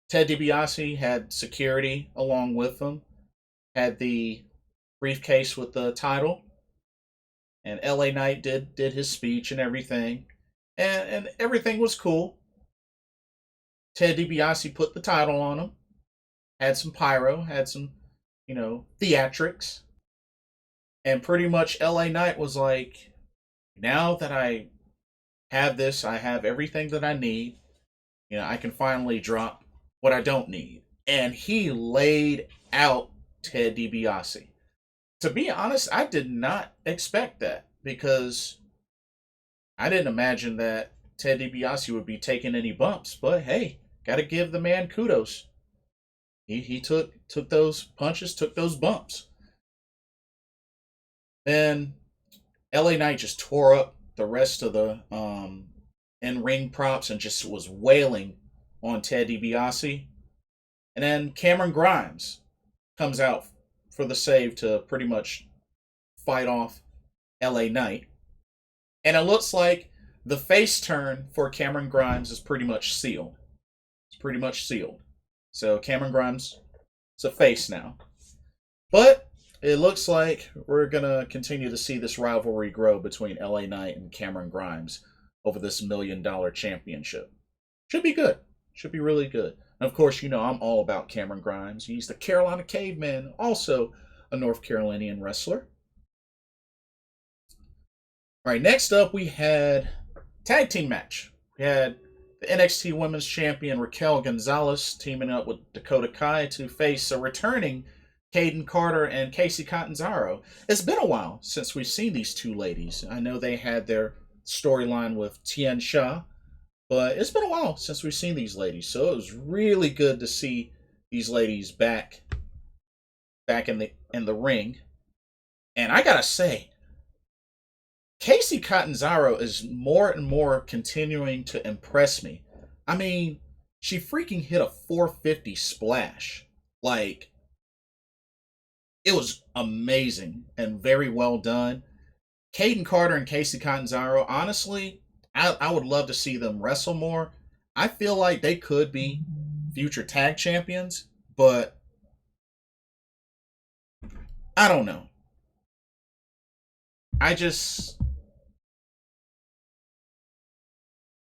Ted DiBiase had security along with him, had the briefcase with the title, and LA Knight did his speech and everything. And everything was cool. Ted DiBiase put the title on him, had some pyro, had some, theatrics. And pretty much LA Knight was like, now that I have this, I have everything that I need. I can finally drop what I don't need. And he laid out Ted DiBiase. To be honest, I did not expect that because I didn't imagine that Ted DiBiase would be taking any bumps. But hey, got to give the man kudos. He took those punches, took those bumps. Then LA Knight just tore up the rest of the in-ring props and just was wailing on Ted DiBiase. And then Cameron Grimes comes out for the save to pretty much fight off LA Knight. And it looks like the face turn for Cameron Grimes is pretty much sealed. It's pretty much sealed. So Cameron Grimes is a face now. But it looks like we're going to continue to see this rivalry grow between LA Knight and Cameron Grimes over this $1 million championship. Should be good. Should be really good. And of course, you know I'm all about Cameron Grimes. He's the Carolina Caveman, also a North Carolinian wrestler. All right, next up we had tag team match. We had the NXT Women's Champion Raquel Gonzalez teaming up with Dakota Kai to face a returning Caden Carter and Casey Catanzaro. It's been a while since we've seen these two ladies. I know they had their storyline with Tien Sha, but it's been a while since we've seen these ladies. So it was really good to see these ladies back in the ring. And I gotta say, Casey Catanzaro is more and more continuing to impress me. I mean, she freaking hit a 450 splash. Like, it was amazing and very well done. Caden Carter and Casey Catanzaro, honestly, I would love to see them wrestle more. I feel like they could be future tag champions, but I don't know. I just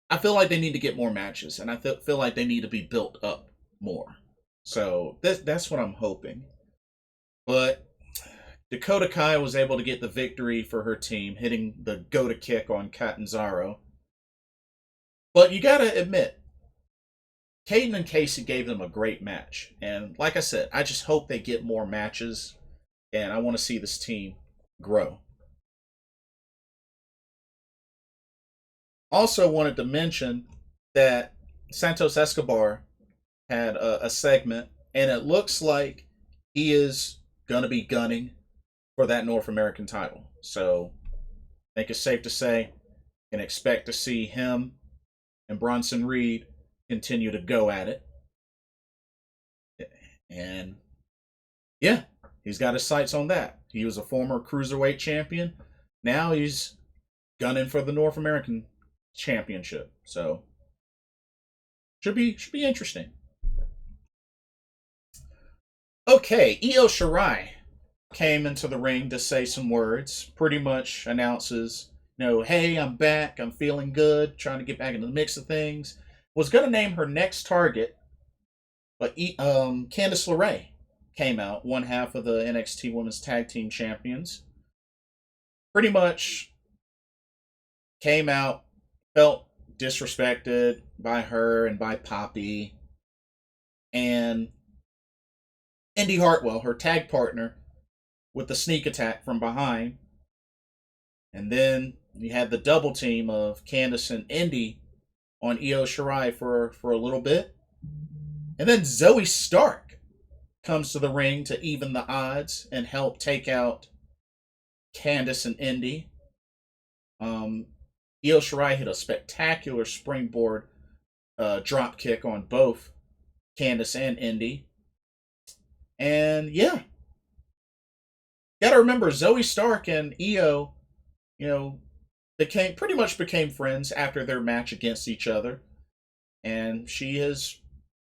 I feel like they need to get more matches, and feel like they need to be built up more. So that's what I'm hoping. But Dakota Kai was able to get the victory for her team, hitting the Goda kick on Catanzaro. But you gotta admit, Caden and Casey gave them a great match. And like I said, I just hope they get more matches, and I want to see this team grow. Also wanted to mention that Santos Escobar had a segment, and it looks like he is going to be gunning for that North American title. So I think it's safe to say you can expect to see him and Bronson Reed continue to go at it. And yeah, he's got his sights on that. He was a former cruiserweight champion. Now he's gunning for the North American championship. So should be interesting. Okay, Io Shirai came into the ring to say some words. Pretty much announces, hey, I'm back. I'm feeling good. Trying to get back into the mix of things. Was going to name her next target, but Candice LeRae came out, one half of the NXT Women's Tag Team Champions. Pretty much came out, felt disrespected by her and by Poppy. And Indy Hartwell, her tag partner, with the sneak attack from behind. And then you had the double team of Candice and Indy on Io Shirai for a little bit. And then Zoe Stark comes to the ring to even the odds and help take out Candice and Indy. Io Shirai hit a spectacular springboard drop kick on both Candice and Indy. And yeah, gotta remember Zoe Stark and Io, became friends after their match against each other, and she has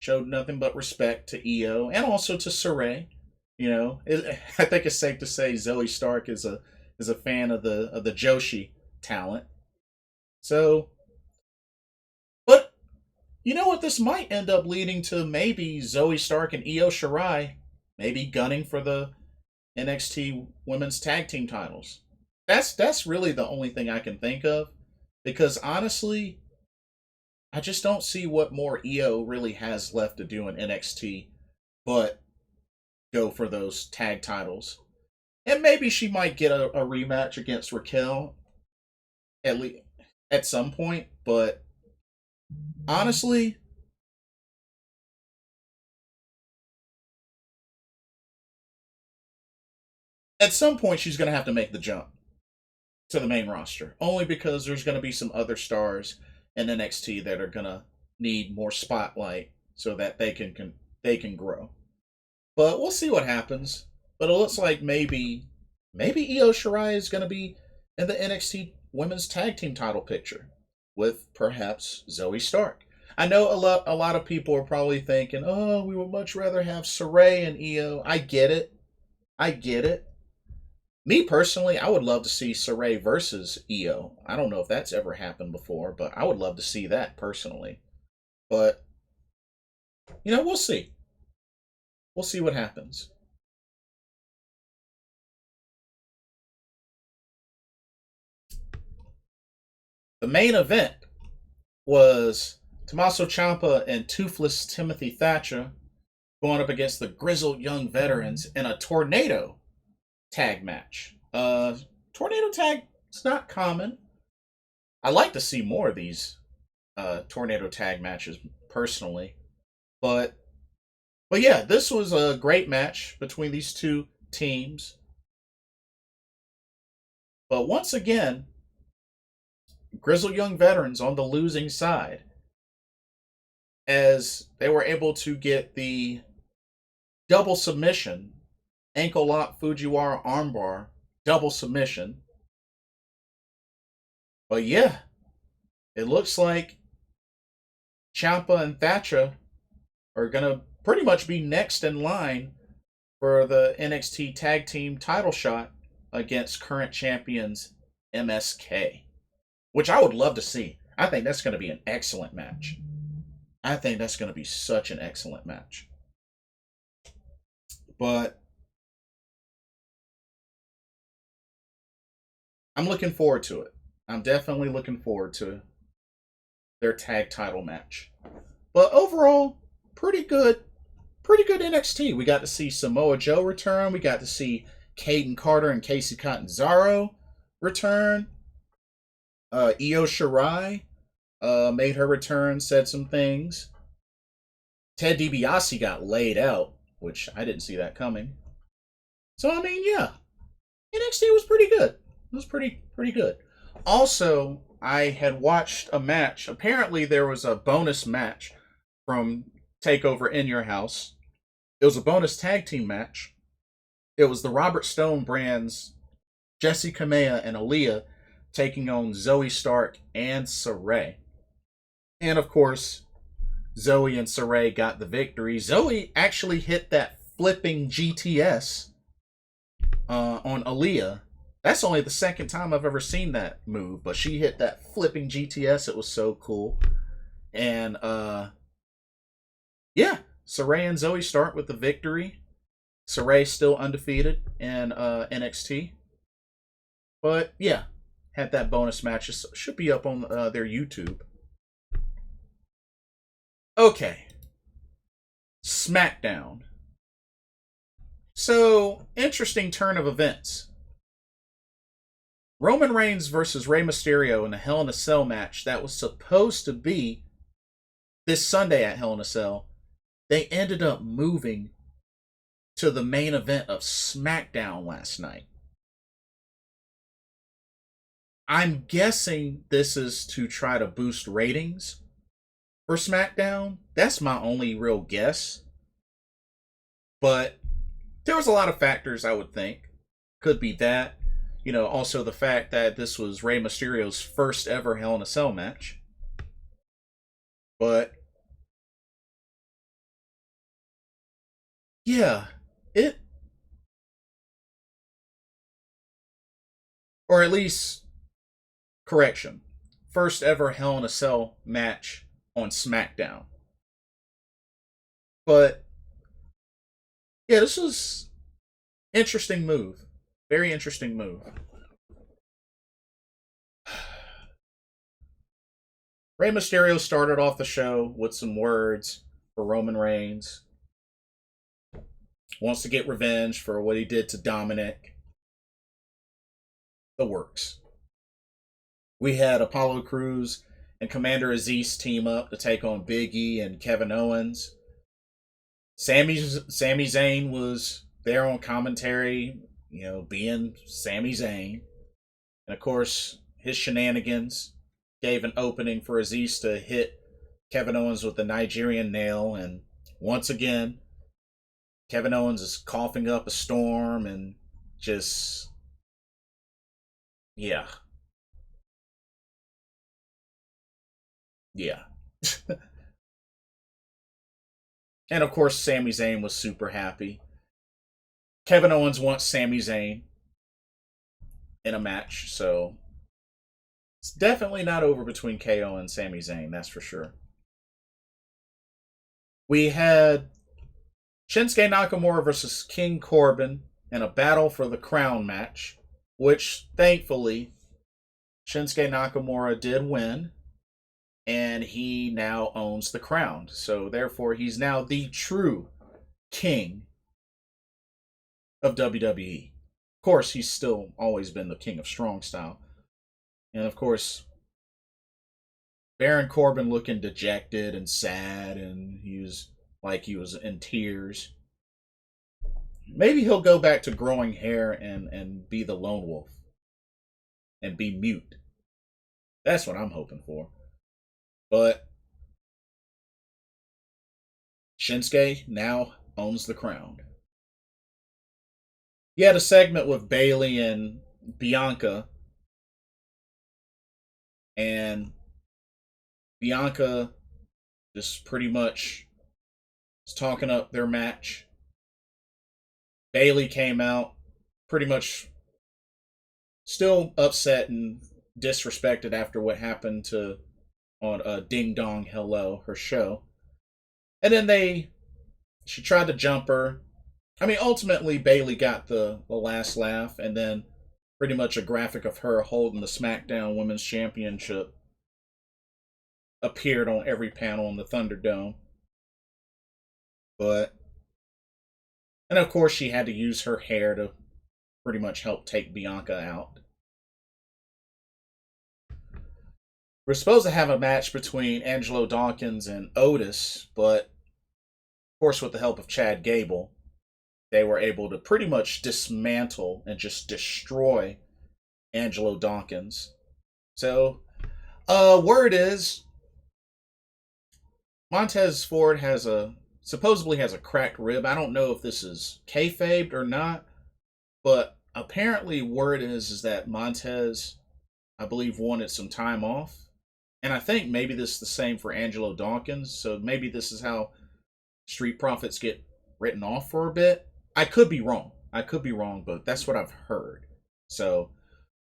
showed nothing but respect to Io and also to Saray. I think it's safe to say Zoe Stark is a fan of the Joshi talent. So, but you know what? This might end up leading to maybe Zoe Stark and Io Shirai maybe gunning for the NXT Women's Tag Team titles. That's really the only thing I can think of, because honestly, I just don't see what more Io really has left to do in NXT but go for those tag titles. And maybe she might get a rematch against Raquel at some point, but honestly, at some point she's going to have to make the jump to the main roster, only because there's going to be some other stars in NXT that are going to need more spotlight so that they can grow. But we'll see what happens. But it looks like maybe Io Shirai is going to be in the NXT Women's Tag Team title picture with perhaps Zoe Stark. I know a lot of people are probably thinking, "Oh, we would much rather have Saray and Io." I get it. I get it. Me personally, I would love to see Saray versus Io. I don't know if that's ever happened before, but I would love to see that personally. But We'll see. We'll see what happens. The main event was Tommaso Ciampa and Toothless Timothy Thatcher going up against the Grizzled Young Veterans in a tornado tag match. Tornado tag is not common. I like to see more of these tornado tag matches personally, but yeah, this was a great match between these two teams. But once again, Grizzled Young Veterans on the losing side, as they were able to get the double submission, ankle lock Fujiwara armbar, double submission. But yeah, it looks like Ciampa and Thatcher are going to pretty much be next in line for the NXT Tag Team title shot against current champions MSK, which I would love to see. I think that's going to be an excellent match. I think that's going to be such an excellent match. But I'm looking forward to it. I'm definitely looking forward to their tag title match. But overall, pretty good. Pretty good NXT. We got to see Samoa Joe return. We got to see Caden Carter and Casey Catanzaro return. Io Shirai made her return, said some things. Ted DiBiase got laid out, which I didn't see that coming. So I mean, yeah, NXT was pretty good. It was pretty good. Also, I had watched a match. Apparently, there was a bonus match from Takeover in Your House. It was a bonus tag team match. It was the Robert Stone brands, Jessi Kamea and Aaliyah, taking on Zoe Stark and Saray. And of course, Zoe and Saray got the victory. Zoe actually hit that flipping GTS on Aaliyah. That's only the second time I've ever seen that move, but she hit that flipping GTS. It was so cool. And yeah, Saray and Zoe start with the victory. Saray still undefeated in NXT. But yeah, had that bonus match. It should be up on their YouTube. Okay. SmackDown. So, interesting turn of events. Roman Reigns versus Rey Mysterio in a Hell in a Cell match that was supposed to be this Sunday at Hell in a Cell, they ended up moving to the main event of SmackDown last night. I'm guessing this is to try to boost ratings for SmackDown. That's my only real guess. But there was a lot of factors I would think. Could be that. Also the fact that this was Rey Mysterio's first ever Hell in a Cell match. But yeah, or at least, correction, first ever Hell in a Cell match on SmackDown. But yeah, this was interesting move. Very interesting move. Rey Mysterio started off the show with some words for Roman Reigns. Wants to get revenge for what he did to Dominic. The works. We had Apollo Crews and Commander Aziz team up to take on Big E and Kevin Owens. Sami Zayn was there on commentary, being Sami Zayn. And of course, his shenanigans gave an opening for Aziz to hit Kevin Owens with the Nigerian nail. And once again, Kevin Owens is coughing up a storm and just, yeah. Yeah. And of course, Sami Zayn was super happy. Kevin Owens wants Sami Zayn in a match, so it's definitely not over between KO and Sami Zayn, that's for sure. We had Shinsuke Nakamura versus King Corbin in a battle for the crown match, which thankfully Shinsuke Nakamura did win, and he now owns the crown. So therefore, he's now the true king of WWE. Of course, he's still always been the king of strong style. And of course, Baron Corbin looking dejected and sad, and he was in tears. Maybe he'll go back to growing hair and be the lone wolf and be mute. That's what I'm hoping for. But Shinsuke now owns the crown. He had a segment with Bayley and Bianca, and Bianca just pretty much was talking up their match. Bayley came out pretty much still upset and disrespected after what happened to on Ding Dong Hello, her show. And then she tried to jump her. I mean, ultimately Bayley got the last laugh, and then pretty much a graphic of her holding the SmackDown Women's Championship appeared on every panel in the Thunderdome. And of course she had to use her hair to pretty much help take Bianca out. We're supposed to have a match between Angelo Dawkins and Otis, but of course with the help of Chad Gable, they were able to pretty much dismantle and just destroy Angelo Dawkins. So, word is Montez Ford supposedly has a cracked rib. I don't know if this is kayfabed or not, but apparently word is that Montez, I believe, wanted some time off. And I think maybe this is the same for Angelo Dawkins. So maybe this is how Street Profits get written off for a bit. I could be wrong. But that's what I've heard. So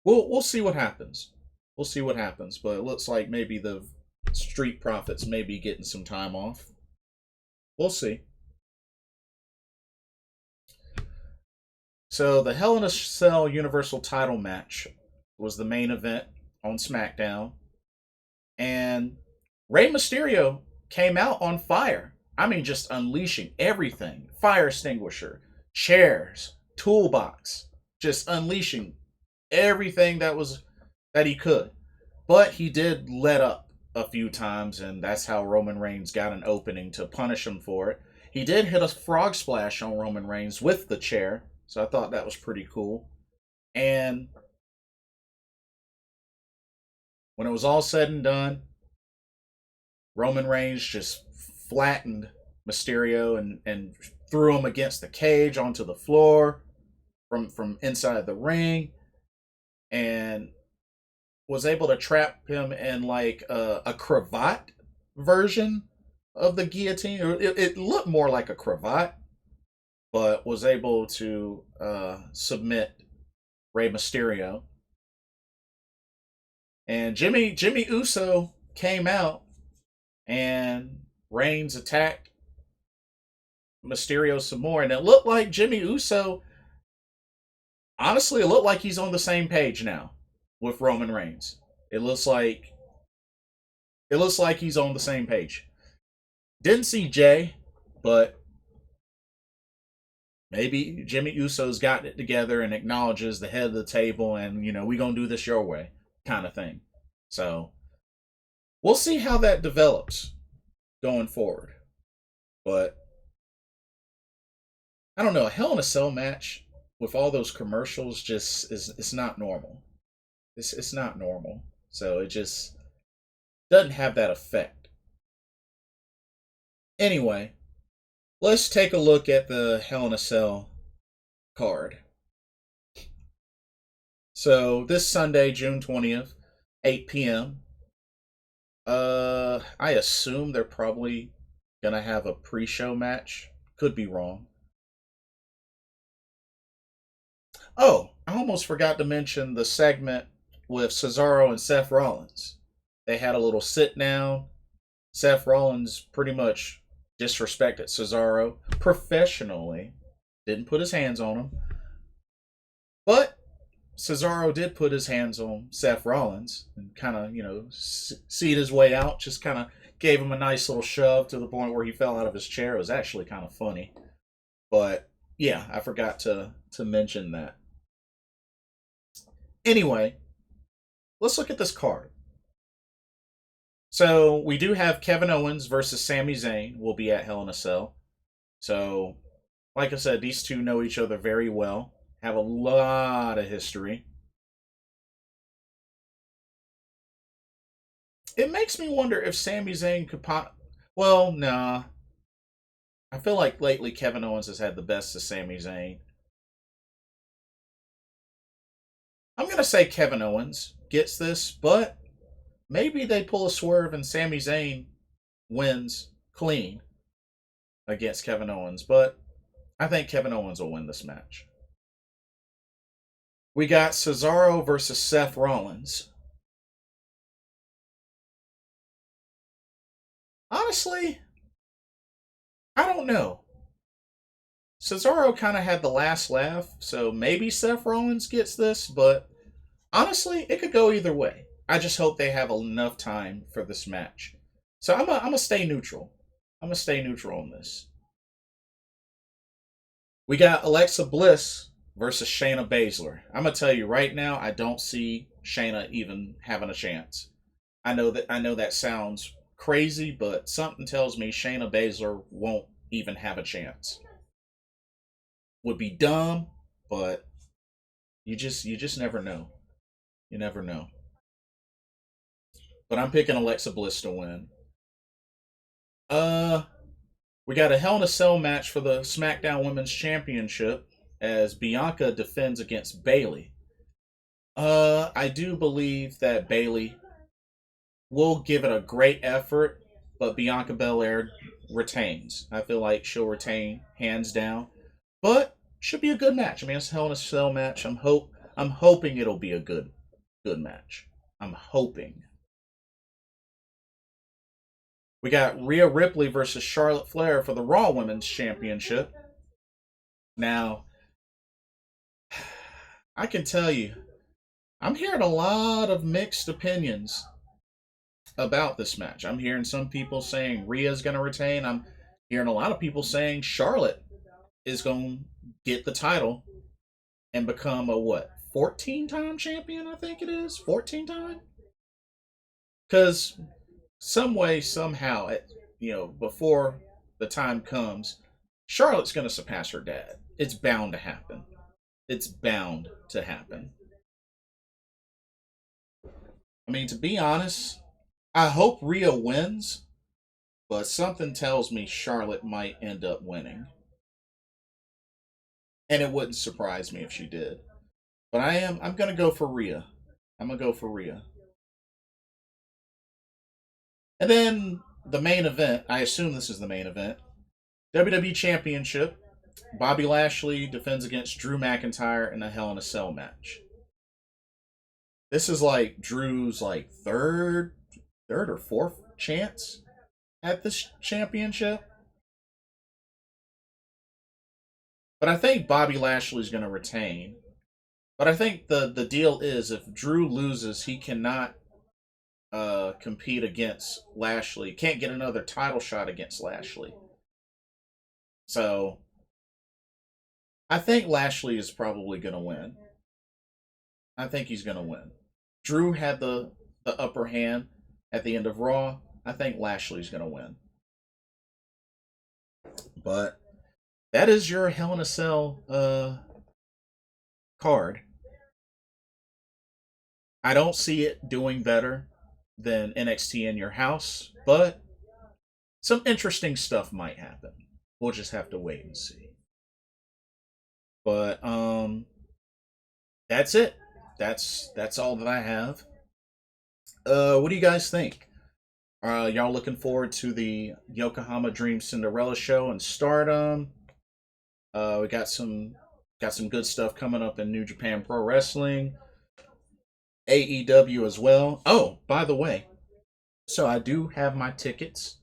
we'll see what happens. But it looks like maybe the Street Profits may be getting some time off. We'll see. So the Hell in a Cell Universal title match was the main event on SmackDown. And Rey Mysterio came out on fire. I mean, just unleashing everything. Fire extinguisher, chairs, toolbox. Just unleashing everything that he could. But he did let up a few times, and that's how Roman Reigns got an opening to punish him for it. He did hit a frog splash on Roman Reigns with the chair, so I thought that was pretty cool. And when it was all said and done, Roman Reigns just flattened Mysterio and threw him against the cage onto the floor from inside the ring, and was able to trap him in like a cravat version of the guillotine. It looked more like a cravat, but was able to submit Rey Mysterio. And Jimmy Uso came out, and Reigns attacked Mysterio some more, and it looked like Jimmy Uso, honestly, it looked like he's on the same page now with Roman Reigns. It looks like he's on the same page. Didn't see Jay, but maybe Jimmy Uso's gotten it together and acknowledges the head of the table, and we gonna do this your way kind of thing. So we'll see how that develops going forward. But I don't know, a Hell in a Cell match with all those commercials just it's not normal. It's not normal. So it just doesn't have that effect. Anyway, let's take a look at the Hell in a Cell card. So this Sunday, June 20th, 8 p.m. I assume they're probably gonna have a pre-show match. Could be wrong. Oh, I almost forgot to mention the segment with Cesaro and Seth Rollins. They had a little sit down. Seth Rollins pretty much disrespected Cesaro professionally. Didn't put his hands on him. But Cesaro did put his hands on Seth Rollins and kind of, seed his way out. Just kind of gave him a nice little shove to the point where he fell out of his chair. It was actually kind of funny. But yeah, I forgot to mention that. Anyway, let's look at this card. So we do have Kevin Owens versus Sami Zayn will be at Hell in a Cell. So, like I said, these two know each other very well, have a lot of history. It makes me wonder if Sami Zayn could Well, nah. I feel like lately Kevin Owens has had the best of Sami Zayn. I'm going to say Kevin Owens gets this, but maybe they pull a swerve and Sami Zayn wins clean against Kevin Owens. But I think Kevin Owens will win this match. We got Cesaro versus Seth Rollins. Honestly, I don't know. Cesaro kind of had the last laugh, so maybe Seth Rollins gets this, but honestly, it could go either way. I just hope they have enough time for this match. So I'm gonna stay neutral. I'm gonna stay neutral on this. We got Alexa Bliss versus Shayna Baszler. I'm gonna tell you right now, I don't see Shayna even having a chance. I know that sounds crazy, but something tells me Shayna Baszler won't even have a chance. Would be dumb, but you just never know. You never know. But I'm picking Alexa Bliss to win. We got a Hell in a Cell match for the SmackDown Women's Championship as Bianca defends against Bayley. I do believe that Bayley will give it a great effort, but Bianca Belair retains. I feel like she'll retain hands down, but should be a good match. I mean, it's a Hell in a Cell match. I'm hoping it'll be a good match. I'm hoping. We got Rhea Ripley versus Charlotte Flair for the Raw Women's Championship. Now, I can tell you, I'm hearing a lot of mixed opinions about this match. I'm hearing some people saying Rhea's going to retain. I'm hearing a lot of people saying Charlotte is going to get the title and become a 14-time champion, I think it is? 14-time? Because some way, somehow, before the time comes, Charlotte's going to surpass her dad. It's bound to happen. It's bound to happen. I mean, to be honest, I hope Rhea wins, but something tells me Charlotte might end up winning. And it wouldn't surprise me if she did. But I'm going to go for Rhea. I'm going to go for Rhea. And then the main event, I assume this is the main event, WWE Championship. Bobby Lashley defends against Drew McIntyre in a Hell in a Cell match. This is like Drew's third or fourth chance at this championship. But I think Bobby Lashley's going to retain. But I think the deal is if Drew loses, he cannot compete against Lashley. Can't get another title shot against Lashley. So I think Lashley is probably going to win. I think he's going to win. Drew had the upper hand at the end of Raw. I think Lashley's going to win. But that is your Hell in a Cell card. I don't see it doing better than NXT in your house, but some interesting stuff might happen. We'll just have to wait and see. But that's it. That's all that I have. What do you guys think? Y'all looking forward to the Yokohama Dream Cinderella show and Stardom? We got some good stuff coming up in New Japan Pro Wrestling, AEW as well. Oh, by the way, so I do have my tickets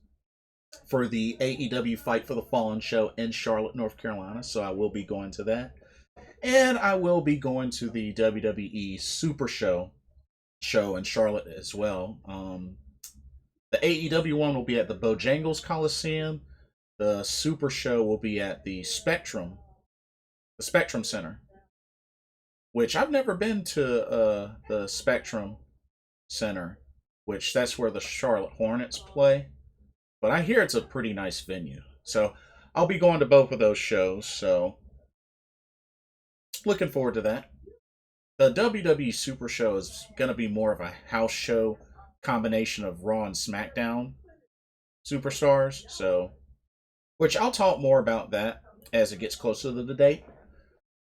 for the AEW Fight for the Fallen show in Charlotte, North Carolina. So I will be going to that. And I will be going to the WWE Super show in Charlotte as well. The AEW one will be at the Bojangles Coliseum. The Super show will be at the Spectrum Center, which I've never been to the Spectrum Center, which that's where the Charlotte Hornets play. But I hear it's a pretty nice venue. So I'll be going to both of those shows. So looking forward to that. The WWE Super Show is going to be more of a house show combination of Raw and SmackDown superstars. So, which I'll talk more about that as it gets closer to the date.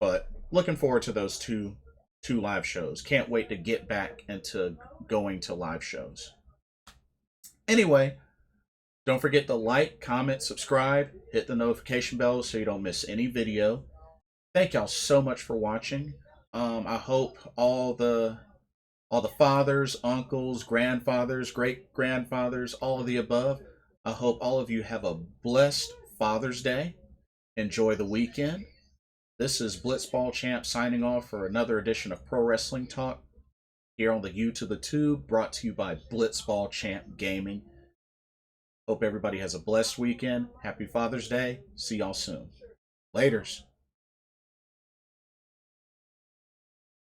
But looking forward to those two live shows. Can't wait to get back into going to live shows. Anyway, don't forget to like, comment, subscribe, hit the notification bell so you don't miss any video. Thank y'all so much for watching. I hope all the fathers, uncles, grandfathers, great grandfathers, all of the above. I hope all of you have a blessed Father's Day. Enjoy the weekend. This is Blitzball Champ signing off for another edition of Pro Wrestling Talk here on the U to the Tube, brought to you by Blitzball Champ Gaming. Hope everybody has a blessed weekend. Happy Father's Day. See y'all soon. Laters.